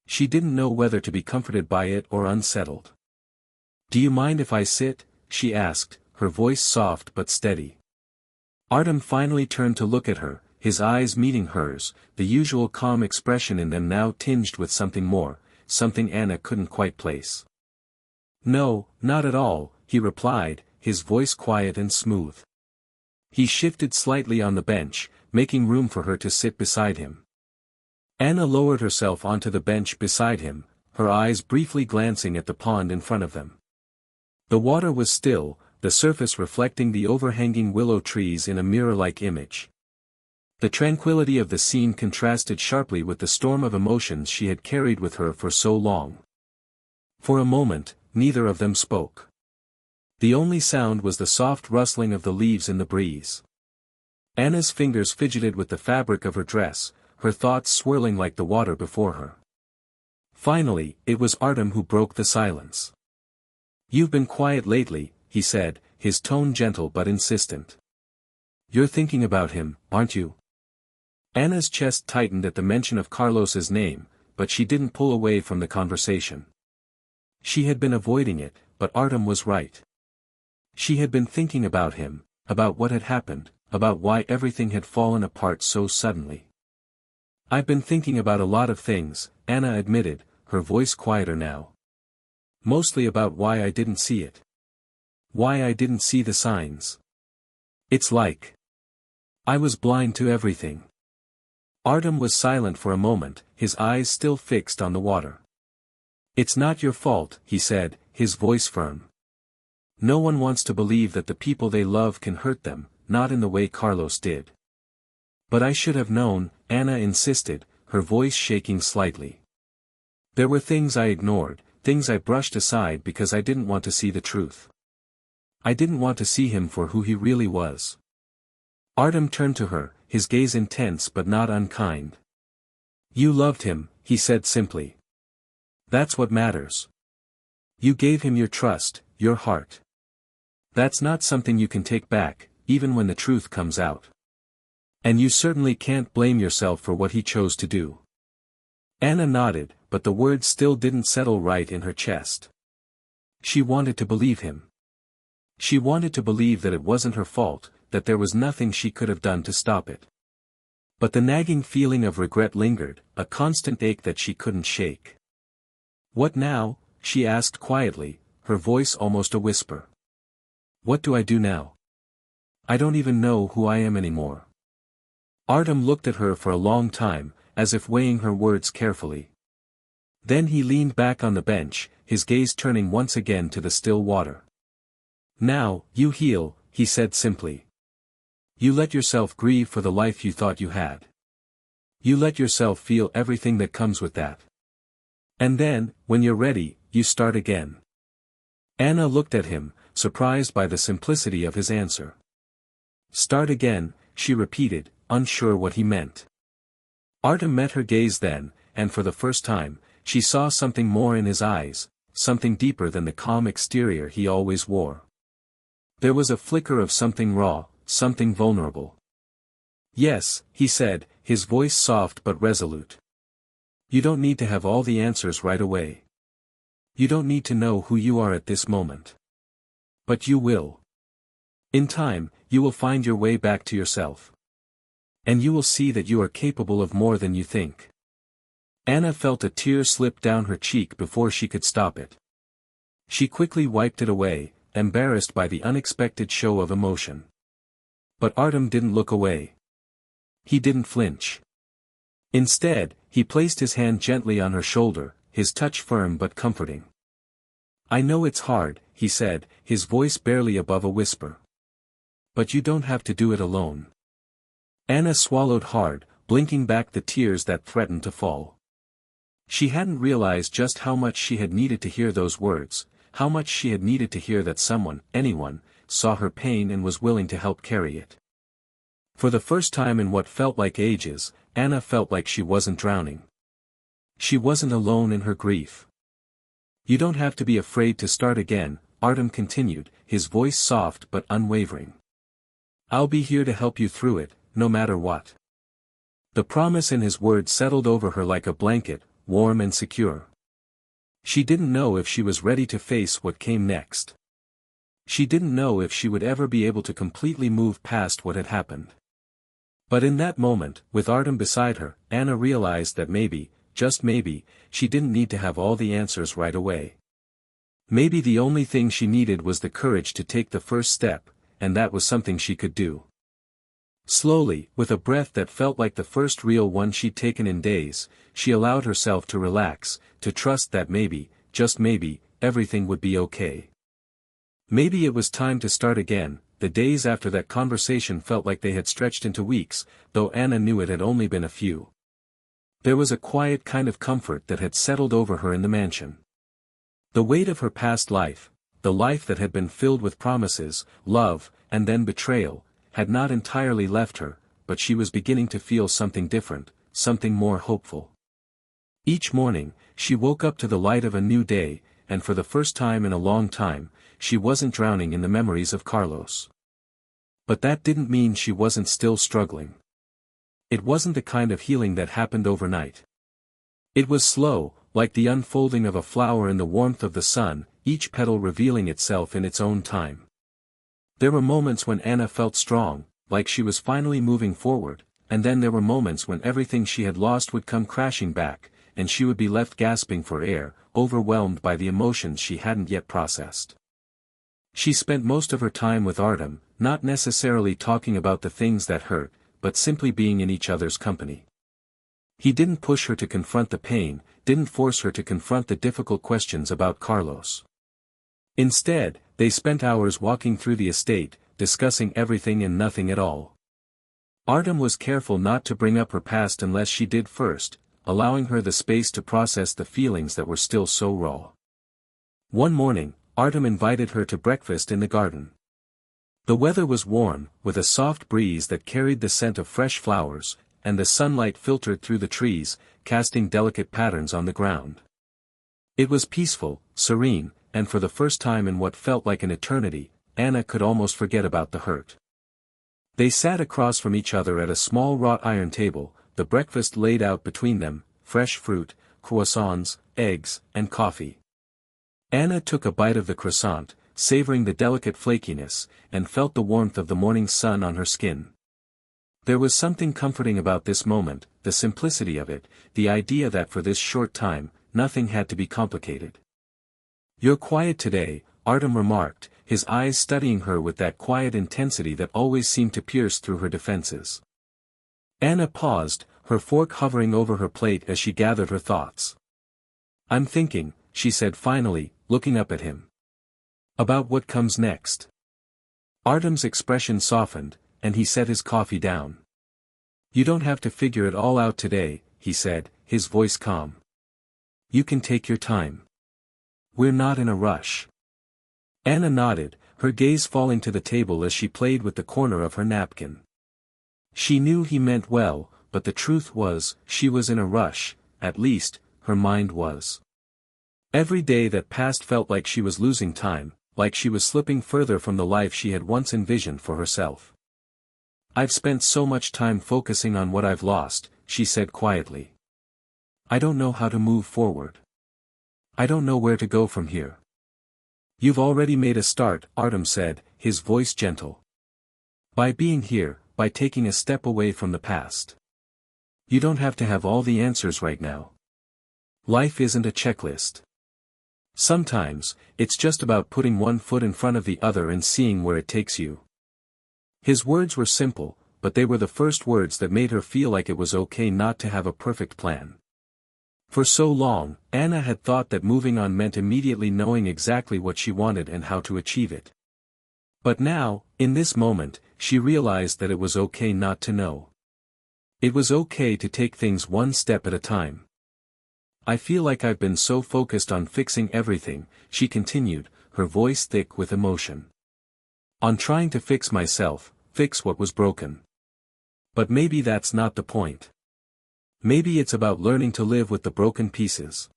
She didn't know whether to be comforted by it or unsettled. "Do you mind if I sit?" she asked, her voice soft but steady. Artem finally turned to look at her, his eyes meeting hers, the usual calm expression in them now tinged with something more, something Anna couldn't quite place. "No, not at all," he replied, his voice quiet and smooth. He shifted slightly on the bench, making room for her to sit beside him. Anna lowered herself onto the bench beside him, her eyes briefly glancing at the pond in front of them. The water was still, the surface reflecting the overhanging willow trees in a mirror-like image. The tranquility of the scene contrasted sharply with the storm of emotions she had carried with her for so long. For a moment, neither of them spoke. The only sound was the soft rustling of the leaves in the breeze. Anna's fingers fidgeted with the fabric of her dress, her thoughts swirling like the water before her. Finally, it was Artem who broke the silence. "You've been quiet lately," he said, his tone gentle but insistent. "You're thinking about him, aren't you?" Anna's chest tightened at the mention of Carlos's name, but she didn't pull away from the conversation. She had been avoiding it, but Artem was right. She had been thinking about him, about what had happened, about why everything had fallen apart so suddenly. "I've been thinking about a lot of things," Anna admitted, her voice quieter now. "Mostly about why I didn't see it. Why I didn't see the signs. It's like I was blind to everything." Artem was silent for a moment, his eyes still fixed on the water. "It's not your fault," he said, his voice firm. "No one wants to believe that the people they love can hurt them, not in the way Carlos did." "But I should have known," Anna insisted, her voice shaking slightly. "There were things I ignored, things I brushed aside because I didn't want to see the truth. I didn't want to see him for who he really was." Artem turned to her, his gaze intense but not unkind. "You loved him," he said simply. "That's what matters. You gave him your trust, your heart. That's not something you can take back, even when the truth comes out. And you certainly can't blame yourself for what he chose to do." Anna nodded, but the words still didn't settle right in her chest. She wanted to believe him. She wanted to believe that it wasn't her fault, that there was nothing she could have done to stop it. But the nagging feeling of regret lingered, a constant ache that she couldn't shake. "What now?" she asked quietly, her voice almost a whisper. "What do I do now? I don't even know who I am anymore." Artem looked at her for a long time, as if weighing her words carefully. Then he leaned back on the bench, his gaze turning once again to the still water. "Now, you heal," he said simply. "You let yourself grieve for the life you thought you had. You let yourself feel everything that comes with that. And then, when you're ready, you start again." Anna looked at him, surprised by the simplicity of his answer. "Start again," she repeated, unsure what he meant. Artem met her gaze then, and for the first time, she saw something more in his eyes, something deeper than the calm exterior he always wore. There was a flicker of something raw, something vulnerable. "Yes," he said, his voice soft but resolute. "You don't need to have all the answers right away. You don't need to know who you are at this moment. But you will. In time, you will find your way back to yourself. And you will see that you are capable of more than you think." Anna felt a tear slip down her cheek before she could stop it. She quickly wiped it away, embarrassed by the unexpected show of emotion. But Artem didn't look away. He didn't flinch. Instead, he placed his hand gently on her shoulder, his touch firm but comforting. "I know it's hard," he said, his voice barely above a whisper. "But you don't have to do it alone." Anna swallowed hard, blinking back the tears that threatened to fall. She hadn't realized just how much she had needed to hear those words, how much she had needed to hear that someone, anyone, saw her pain and was willing to help carry it. For the first time in what felt like ages, Anna felt like she wasn't drowning. She wasn't alone in her grief. "You don't have to be afraid to start again," Artem continued, his voice soft but unwavering. "I'll be here to help you through it, no matter what." The promise in his words settled over her like a blanket, warm and secure. She didn't know if she was ready to face what came next. She didn't know if she would ever be able to completely move past what had happened. But in that moment, with Artem beside her, Anna realized that maybe, just maybe, she didn't need to have all the answers right away. Maybe the only thing she needed was the courage to take the first step, and that was something she could do. Slowly, with a breath that felt like the first real one she'd taken in days, she allowed herself to relax, to trust that maybe, just maybe, everything would be okay. Maybe it was time to start again. The days after that conversation felt like they had stretched into weeks, though Anna knew it had only been a few. There was a quiet kind of comfort that had settled over her in the mansion. The weight of her past life, the life that had been filled with promises, love, and then betrayal, had not entirely left her, but she was beginning to feel something different, something more hopeful. Each morning, she woke up to the light of a new day, and for the first time in a long time, she wasn't drowning in the memories of Carlos. But that didn't mean she wasn't still struggling. It wasn't the kind of healing that happened overnight. It was slow, like the unfolding of a flower in the warmth of the sun, each petal revealing itself in its own time. There were moments when Anna felt strong, like she was finally moving forward, and then there were moments when everything she had lost would come crashing back, and she would be left gasping for air, overwhelmed by the emotions she hadn't yet processed. She spent most of her time with Artem, not necessarily talking about the things that hurt, but simply being in each other's company. He didn't push her to confront the pain, didn't force her to confront the difficult questions about Carlos. Instead, they spent hours walking through the estate, discussing everything and nothing at all. Artem was careful not to bring up her past unless she did first, allowing her the space to process the feelings that were still so raw. One morning, Artem invited her to breakfast in the garden. The weather was warm, with a soft breeze that carried the scent of fresh flowers, and the sunlight filtered through the trees, casting delicate patterns on the ground. It was peaceful, serene, and for the first time in what felt like an eternity, Anna could almost forget about the hurt. They sat across from each other at a small wrought iron table, the breakfast laid out between them, fresh fruit, croissants, eggs, and coffee. Anna took a bite of the croissant, savoring the delicate flakiness, and felt the warmth of the morning sun on her skin. There was something comforting about this moment, the simplicity of it, the idea that for this short time, nothing had to be complicated. "You're quiet today," Artem remarked, his eyes studying her with that quiet intensity that always seemed to pierce through her defenses. Anna paused, her fork hovering over her plate as she gathered her thoughts. "I'm thinking," she said finally, looking up at him. "About what comes next." Artem's expression softened, and he set his coffee down. "You don't have to figure it all out today," he said, his voice calm. "You can take your time. We're not in a rush." Anna nodded, her gaze falling to the table as she played with the corner of her napkin. She knew he meant well, but the truth was, she was in a rush, at least, her mind was. Every day that passed felt like she was losing time, like she was slipping further from the life she had once envisioned for herself. "I've spent so much time focusing on what I've lost," she said quietly. "I don't know how to move forward. I don't know where to go from here." "You've already made a start," Artem said, his voice gentle. "By being here, by taking a step away from the past. You don't have to have all the answers right now. Life isn't a checklist. Sometimes, it's just about putting one foot in front of the other and seeing where it takes you." His words were simple, but they were the first words that made her feel like it was okay not to have a perfect plan. For so long, Anna had thought that moving on meant immediately knowing exactly what she wanted and how to achieve it. But now, in this moment, she realized that it was okay not to know. It was okay to take things one step at a time. "I feel like I've been so focused on fixing everything," she continued, her voice thick with emotion. "On trying to fix myself, fix what was broken. But maybe that's not the point. Maybe it's about learning to live with the broken pieces."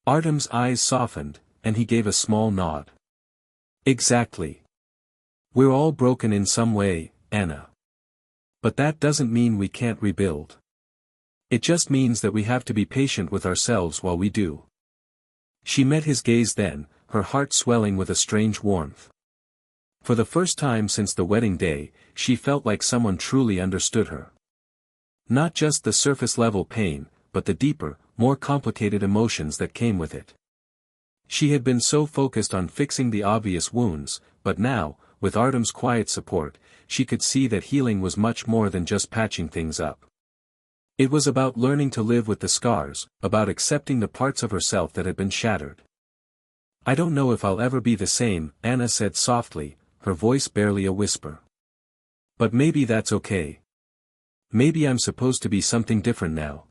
Artem's eyes softened, and he gave a small nod. "Exactly. We're all broken in some way, Anna. But that doesn't mean we can't rebuild. It just means that we have to be patient with ourselves while we do." She met his gaze then, her heart swelling with a strange warmth. For the first time since the wedding day, she felt like someone truly understood her. Not just the surface-level pain, but the deeper, more complicated emotions that came with it. She had been so focused on fixing the obvious wounds, but now, with Artem's quiet support, she could see that healing was much more than just patching things up. It was about learning to live with the scars, about accepting the parts of herself that had been shattered. "I don't know if I'll ever be the same," Anna said softly, her voice barely a whisper. "But maybe that's okay. Maybe I'm supposed to be something different now."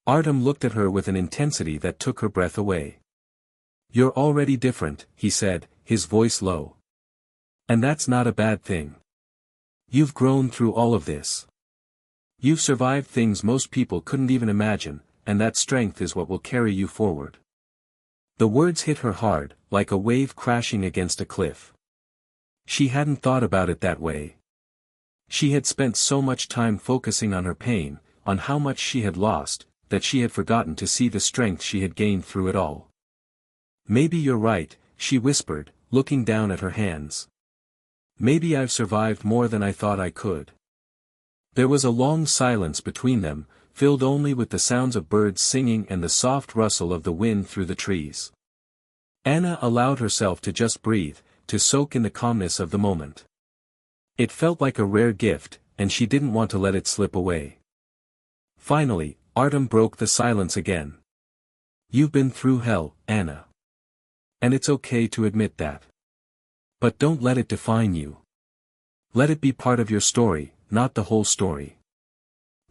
Artem looked at her with an intensity that took her breath away. "You're already different," he said, his voice low. "And that's not a bad thing. You've grown through all of this. You've survived things most people couldn't even imagine, and that strength is what will carry you forward." The words hit her hard, like a wave crashing against a cliff. She hadn't thought about it that way. She had spent so much time focusing on her pain, on how much she had lost, that she had forgotten to see the strength she had gained through it all. "Maybe you're right," she whispered, looking down at her hands. "Maybe I've survived more than I thought I could." There was a long silence between them, filled only with the sounds of birds singing and the soft rustle of the wind through the trees. Anna allowed herself to just breathe, to soak in the calmness of the moment. It felt like a rare gift, and she didn't want to let it slip away. Finally, Artem broke the silence again. "You've been through hell, Anna. And it's okay to admit that. But don't let it define you. Let it be part of your story, not the whole story.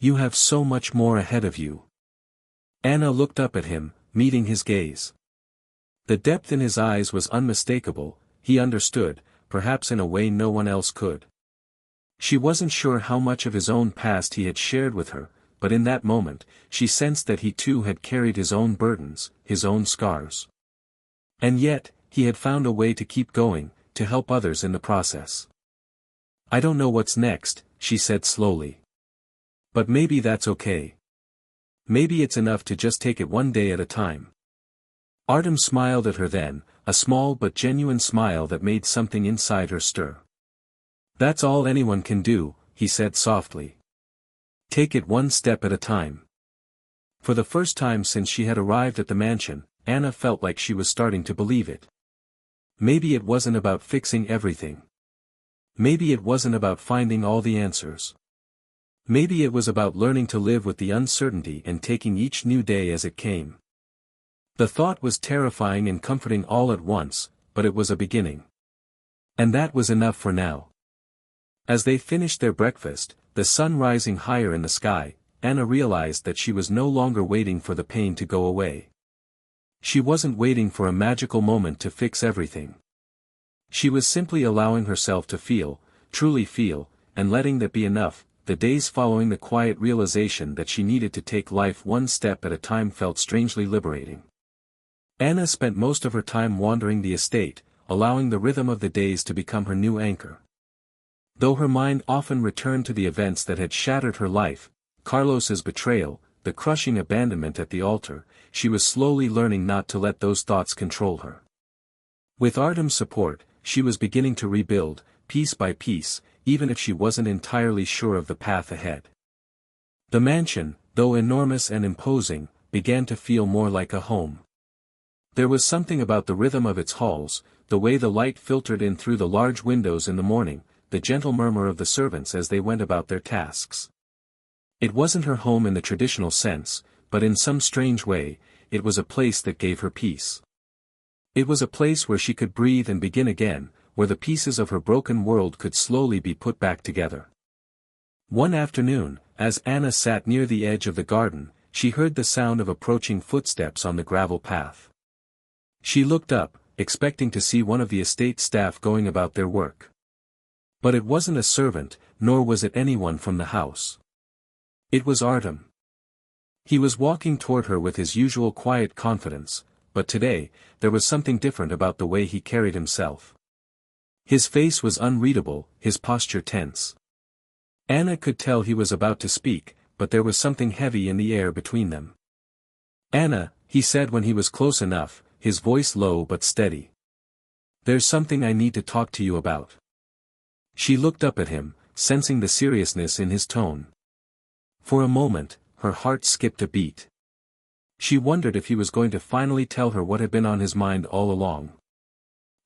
You have so much more ahead of you." Anna looked up at him, meeting his gaze. The depth in his eyes was unmistakable. He understood, perhaps in a way no one else could. She wasn't sure how much of his own past he had shared with her, but in that moment, she sensed that he too had carried his own burdens, his own scars. And yet, he had found a way to keep going, to help others in the process. "I don't know what's next," she said slowly. "But maybe that's okay. Maybe it's enough to just take it one day at a time." Artem smiled at her then, a small but genuine smile that made something inside her stir. "That's all anyone can do," he said softly. "Take it one step at a time." For the first time since she had arrived at the mansion, Anna felt like she was starting to believe it. Maybe it wasn't about fixing everything. Maybe it wasn't about finding all the answers. Maybe it was about learning to live with the uncertainty and taking each new day as it came. The thought was terrifying and comforting all at once, but it was a beginning. And that was enough for now. As they finished their breakfast, the sun rising higher in the sky, Anna realized that she was no longer waiting for the pain to go away. She wasn't waiting for a magical moment to fix everything. She was simply allowing herself to feel, truly feel, and letting that be enough. The days following the quiet realization that she needed to take life one step at a time felt strangely liberating. Anna spent most of her time wandering the estate, allowing the rhythm of the days to become her new anchor. Though her mind often returned to the events that had shattered her life, Carlos's betrayal, the crushing abandonment at the altar, she was slowly learning not to let those thoughts control her. With Artem's support, she was beginning to rebuild, piece by piece, even if she wasn't entirely sure of the path ahead. The mansion, though enormous and imposing, began to feel more like a home. There was something about the rhythm of its halls, the way the light filtered in through the large windows in the morning, the gentle murmur of the servants as they went about their tasks. It wasn't her home in the traditional sense, but in some strange way, it was a place that gave her peace. It was a place where she could breathe and begin again, where the pieces of her broken world could slowly be put back together. One afternoon, as Anna sat near the edge of the garden, she heard the sound of approaching footsteps on the gravel path. She looked up, expecting to see one of the estate staff going about their work. But it wasn't a servant, nor was it anyone from the house. It was Artem. He was walking toward her with his usual quiet confidence, but today, there was something different about the way he carried himself. His face was unreadable, his posture tense. Anna could tell he was about to speak, but there was something heavy in the air between them. "Anna," he said when he was close enough, his voice low but steady. There's something I need to talk to you about. She looked up at him, sensing the seriousness in his tone. For a moment, her heart skipped a beat. She wondered if he was going to finally tell her what had been on his mind all along.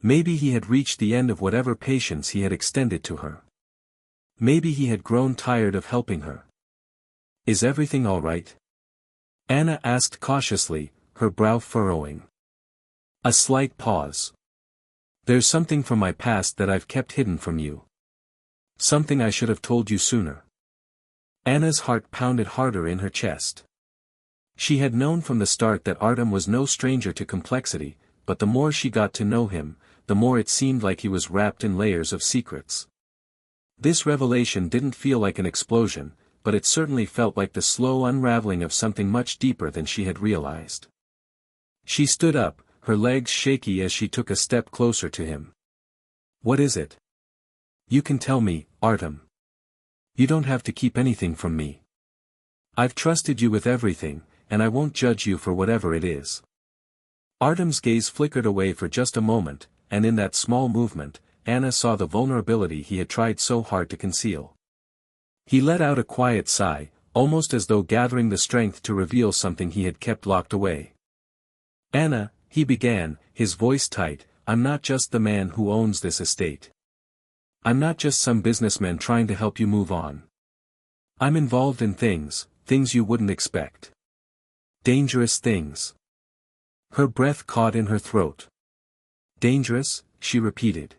Maybe he had reached the end of whatever patience he had extended to her. Maybe he had grown tired of helping her. Is everything all right? Anna asked cautiously, her brow furrowing. A slight pause. There's something from my past that I've kept hidden from you. Something I should have told you sooner. Anna's heart pounded harder in her chest. She had known from the start that Artem was no stranger to complexity, but the more she got to know him, the more it seemed like he was wrapped in layers of secrets. This revelation didn't feel like an explosion, but it certainly felt like the slow unraveling of something much deeper than she had realized. She stood up, her legs shaky as she took a step closer to him. What is it? You can tell me, Artem. You don't have to keep anything from me. I've trusted you with everything, and I won't judge you for whatever it is. Artem's gaze flickered away for just a moment, and in that small movement, Anna saw the vulnerability he had tried so hard to conceal. He let out a quiet sigh, almost as though gathering the strength to reveal something he had kept locked away. Anna, he began, his voice tight, I'm not just the man who owns this estate. I'm not just some businessman trying to help you move on. I'm involved in things you wouldn't expect. Dangerous things. Her breath caught in her throat. Dangerous, she repeated.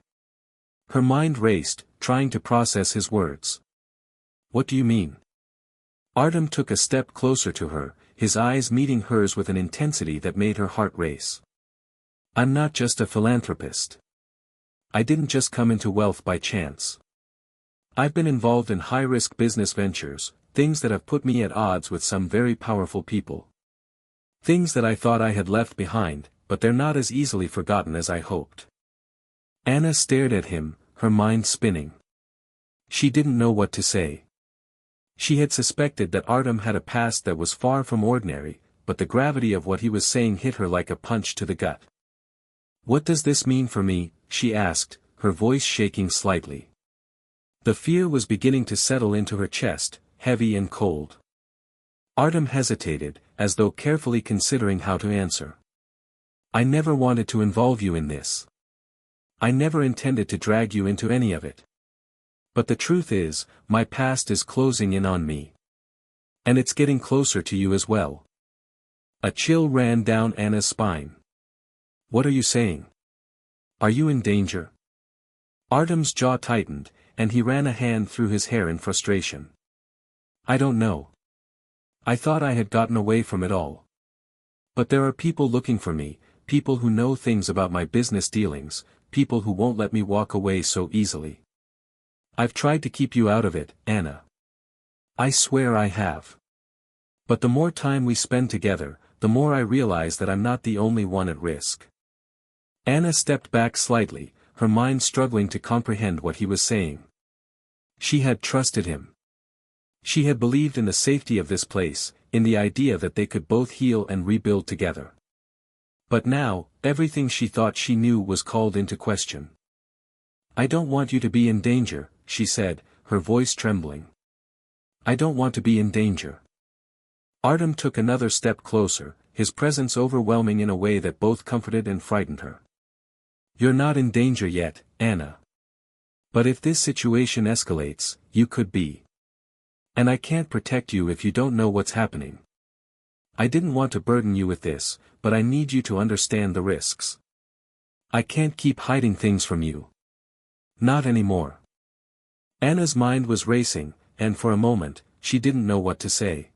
Her mind raced, trying to process his words. What do you mean? Artem took a step closer to her, his eyes meeting hers with an intensity that made her heart race. I'm not just a philanthropist. I didn't just come into wealth by chance. I've been involved in high-risk business ventures, things that have put me at odds with some very powerful people. Things that I thought I had left behind, but they're not as easily forgotten as I hoped. Anna stared at him, her mind spinning. She didn't know what to say. She had suspected that Artem had a past that was far from ordinary, but the gravity of what he was saying hit her like a punch to the gut. What does this mean for me? She asked, her voice shaking slightly. The fear was beginning to settle into her chest, heavy and cold. Artem hesitated, as though carefully considering how to answer. I never wanted to involve you in this. I never intended to drag you into any of it. But the truth is, my past is closing in on me. And it's getting closer to you as well. A chill ran down Anna's spine. What are you saying? Are you in danger? Artem's jaw tightened, and he ran a hand through his hair in frustration. I don't know. I thought I had gotten away from it all. But there are people looking for me, people who know things about my business dealings, people who won't let me walk away so easily. I've tried to keep you out of it, Anna. I swear I have. But the more time we spend together, the more I realize that I'm not the only one at risk. Anna stepped back slightly, her mind struggling to comprehend what he was saying. She had trusted him. She had believed in the safety of this place, in the idea that they could both heal and rebuild together. But now, everything she thought she knew was called into question. I don't want you to be in danger, she said, her voice trembling. I don't want to be in danger. Artem took another step closer, his presence overwhelming in a way that both comforted and frightened her. You're not in danger yet, Anna. But if this situation escalates, you could be. And I can't protect you if you don't know what's happening. I didn't want to burden you with this, but I need you to understand the risks. I can't keep hiding things from you. Not anymore. Anna's mind was racing, and for a moment, she didn't know what to say.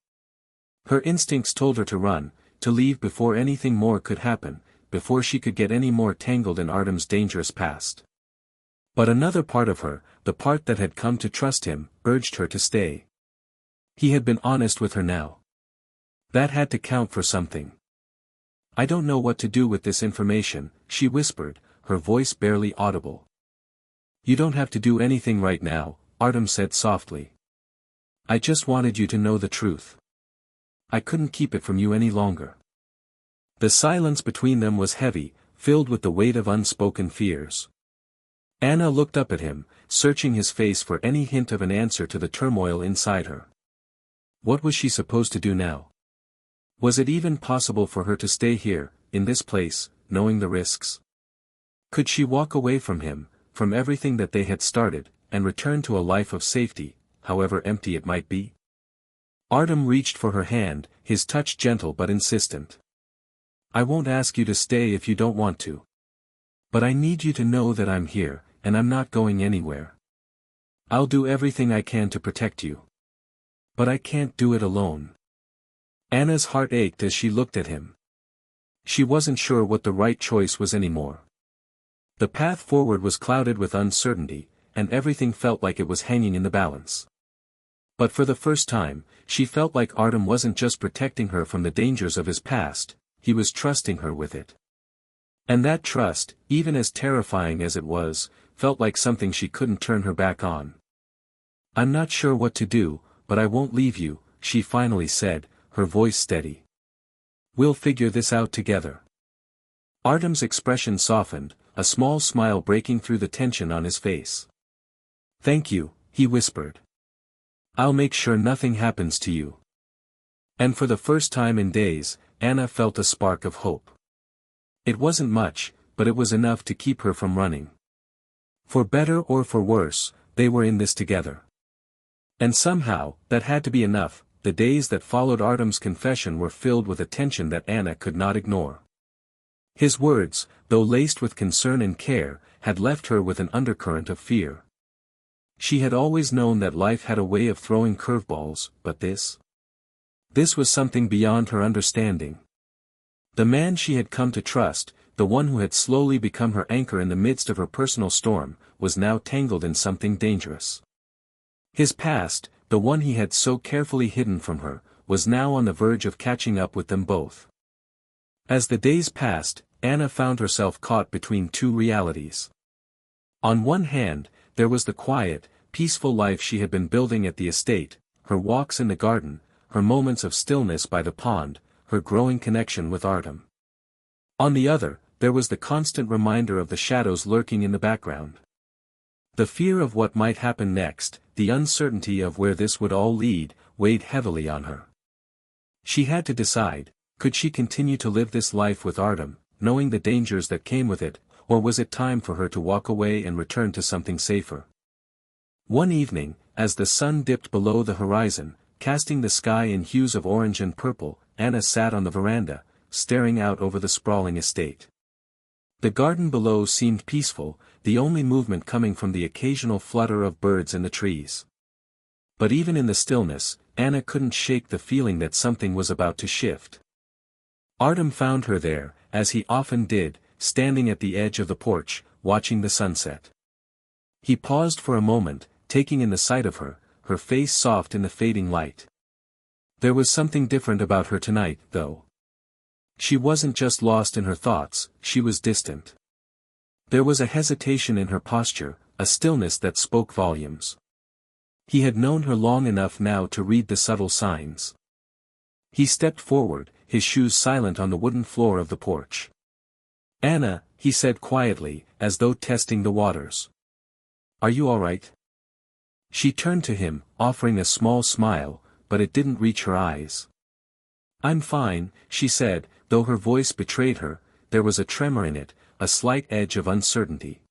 Her instincts told her to run, to leave before anything more could happen, before she could get any more tangled in Artem's dangerous past. But another part of her, the part that had come to trust him, urged her to stay. He had been honest with her now. That had to count for something. I don't know what to do with this information, she whispered, her voice barely audible. You don't have to do anything right now, Artem said softly. I just wanted you to know the truth. I couldn't keep it from you any longer. The silence between them was heavy, filled with the weight of unspoken fears. Anna looked up at him, searching his face for any hint of an answer to the turmoil inside her. What was she supposed to do now? Was it even possible for her to stay here, in this place, knowing the risks? Could she walk away from him, from everything that they had started, and return to a life of safety, however empty it might be? Artem reached for her hand, his touch gentle but insistent. I won't ask you to stay if you don't want to. But I need you to know that I'm here, and I'm not going anywhere. I'll do everything I can to protect you. But I can't do it alone. Anna's heart ached as she looked at him. She wasn't sure what the right choice was anymore. The path forward was clouded with uncertainty, and everything felt like it was hanging in the balance. But for the first time, she felt like Artem wasn't just protecting her from the dangers of his past, he was trusting her with it. And that trust, even as terrifying as it was, felt like something she couldn't turn her back on. I'm not sure what to do, but I won't leave you, she finally said, her voice steady. We'll figure this out together. Artem's expression softened, a small smile breaking through the tension on his face. Thank you, he whispered. I'll make sure nothing happens to you. And for the first time in days, Anna felt a spark of hope. It wasn't much, but it was enough to keep her from running. For better or for worse, they were in this together. And somehow, that had to be enough. The days that followed Artem's confession were filled with a tension that Anna could not ignore. His words, though laced with concern and care, had left her with an undercurrent of fear. She had always known that life had a way of throwing curveballs, but this was something beyond her understanding. The man she had come to trust, the one who had slowly become her anchor in the midst of her personal storm, was now tangled in something dangerous. His past, the one he had so carefully hidden from her, was now on the verge of catching up with them both. As the days passed, Anna found herself caught between two realities. On one hand, there was the quiet, peaceful life she had been building at the estate, her walks in the garden, her moments of stillness by the pond, her growing connection with Artem. On the other, there was the constant reminder of the shadows lurking in the background. The fear of what might happen next, the uncertainty of where this would all lead, weighed heavily on her. She had to decide, could she continue to live this life with Artem, knowing the dangers that came with it, or was it time for her to walk away and return to something safer? One evening, as the sun dipped below the horizon, casting the sky in hues of orange and purple, Anna sat on the veranda, staring out over the sprawling estate. The garden below seemed peaceful, the only movement coming from the occasional flutter of birds in the trees. But even in the stillness, Anna couldn't shake the feeling that something was about to shift. Artem found her there, as he often did, standing at the edge of the porch, watching the sunset. He paused for a moment, taking in the sight of her, her face soft in the fading light. There was something different about her tonight, though. She wasn't just lost in her thoughts, she was distant. There was a hesitation in her posture, a stillness that spoke volumes. He had known her long enough now to read the subtle signs. He stepped forward, his shoes silent on the wooden floor of the porch. Anna, he said quietly, as though testing the waters. Are you all right? She turned to him, offering a small smile, but it didn't reach her eyes. I'm fine, she said, though her voice betrayed her, there was a tremor in it, a slight edge of uncertainty.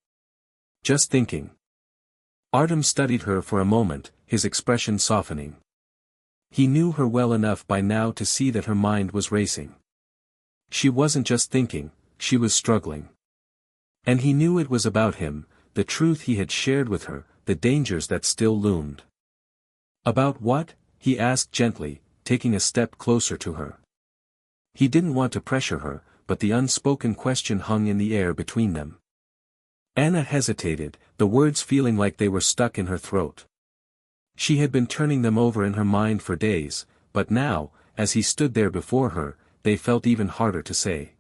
Just thinking. Artem studied her for a moment, his expression softening. He knew her well enough by now to see that her mind was racing. She wasn't just thinking, she was struggling. And he knew it was about him, the truth he had shared with her, the dangers that still loomed. About what? He asked gently, taking a step closer to her. He didn't want to pressure her, but the unspoken question hung in the air between them. Anna hesitated, the words feeling like they were stuck in her throat. She had been turning them over in her mind for days, but now, as he stood there before her, they felt even harder to say.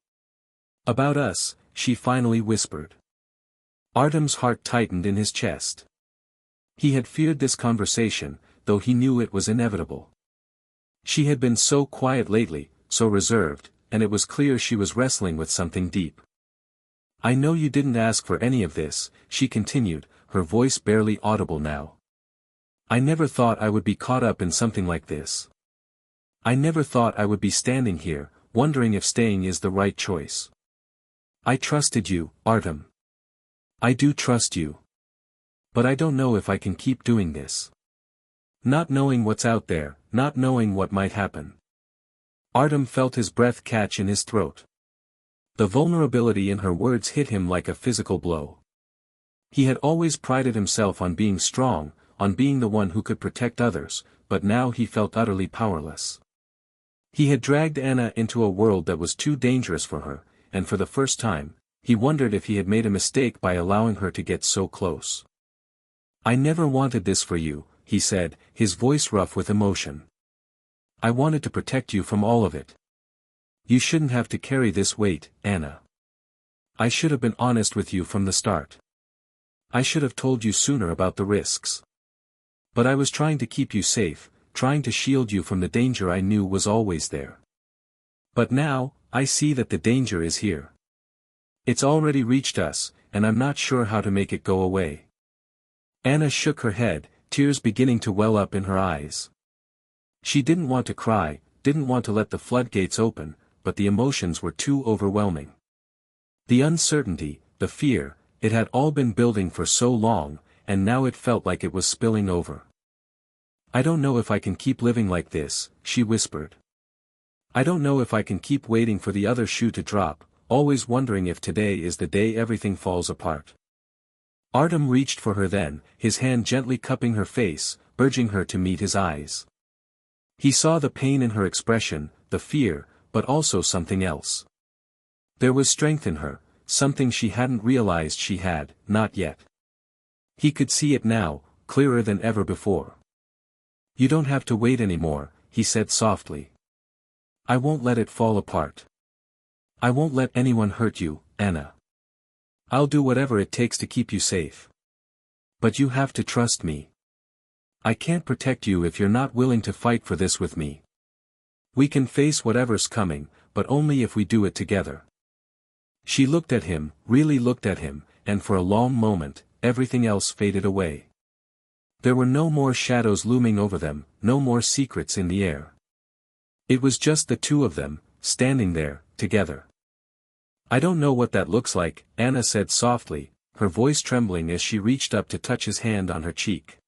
About us, she finally whispered. Artem's heart tightened in his chest. He had feared this conversation, though he knew it was inevitable. She had been so quiet lately, so reserved, and it was clear she was wrestling with something deep. I know you didn't ask for any of this, she continued, her voice barely audible now. I never thought I would be caught up in something like this. I never thought I would be standing here, wondering if staying is the right choice. I trusted you, Artem. I do trust you. But I don't know if I can keep doing this. Not knowing what's out there, not knowing what might happen. Artem felt his breath catch in his throat. The vulnerability in her words hit him like a physical blow. He had always prided himself on being strong, on being the one who could protect others, but now he felt utterly powerless. He had dragged Anna into a world that was too dangerous for her, and for the first time, he wondered if he had made a mistake by allowing her to get so close. I never wanted this for you, he said, his voice rough with emotion. I wanted to protect you from all of it. You shouldn't have to carry this weight, Anna. I should have been honest with you from the start. I should have told you sooner about the risks. But I was trying to keep you safe, trying to shield you from the danger I knew was always there. But now, I see that the danger is here. It's already reached us, and I'm not sure how to make it go away. Anna shook her head, tears beginning to well up in her eyes. She didn't want to cry, didn't want to let the floodgates open, but the emotions were too overwhelming. The uncertainty, the fear, it had all been building for so long, and now it felt like it was spilling over. I don't know if I can keep living like this, she whispered. I don't know if I can keep waiting for the other shoe to drop, always wondering if today is the day everything falls apart. Artem reached for her then, his hand gently cupping her face, urging her to meet his eyes. He saw the pain in her expression, the fear, but also something else. There was strength in her, something she hadn't realized she had, not yet. He could see it now, clearer than ever before. You don't have to wait anymore, he said softly. I won't let it fall apart. I won't let anyone hurt you, Anna. I'll do whatever it takes to keep you safe. But you have to trust me. I can't protect you if you're not willing to fight for this with me. We can face whatever's coming, but only if we do it together. She looked at him, really looked at him, and for a long moment, everything else faded away. There were no more shadows looming over them, no more secrets in the air. It was just the two of them, standing there, together. I don't know what that looks like, Anna said softly, her voice trembling as she reached up to touch his hand on her cheek.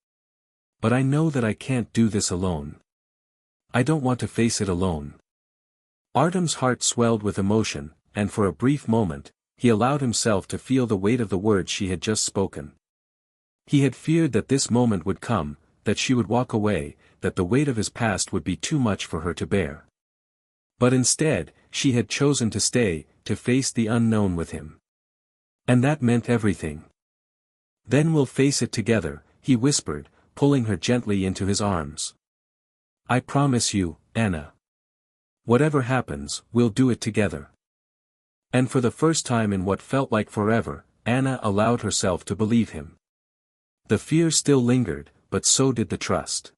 But I know that I can't do this alone. I don't want to face it alone. Artem's heart swelled with emotion, and for a brief moment, he allowed himself to feel the weight of the words she had just spoken. He had feared that this moment would come, that she would walk away, that the weight of his past would be too much for her to bear. But instead, she had chosen to stay, to face the unknown with him. And that meant everything. Then we'll face it together, he whispered, pulling her gently into his arms. I promise you, Anna. Whatever happens, we'll do it together. And for the first time in what felt like forever, Anna allowed herself to believe him. The fear still lingered, but so did the trust.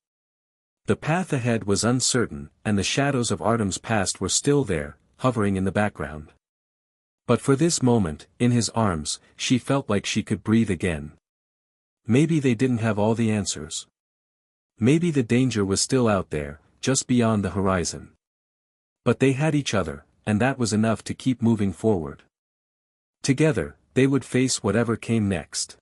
The path ahead was uncertain, and the shadows of Artem's past were still there, hovering in the background. But for this moment, in his arms, she felt like she could breathe again. Maybe they didn't have all the answers. Maybe the danger was still out there, just beyond the horizon. But they had each other, and that was enough to keep moving forward. Together, they would face whatever came next.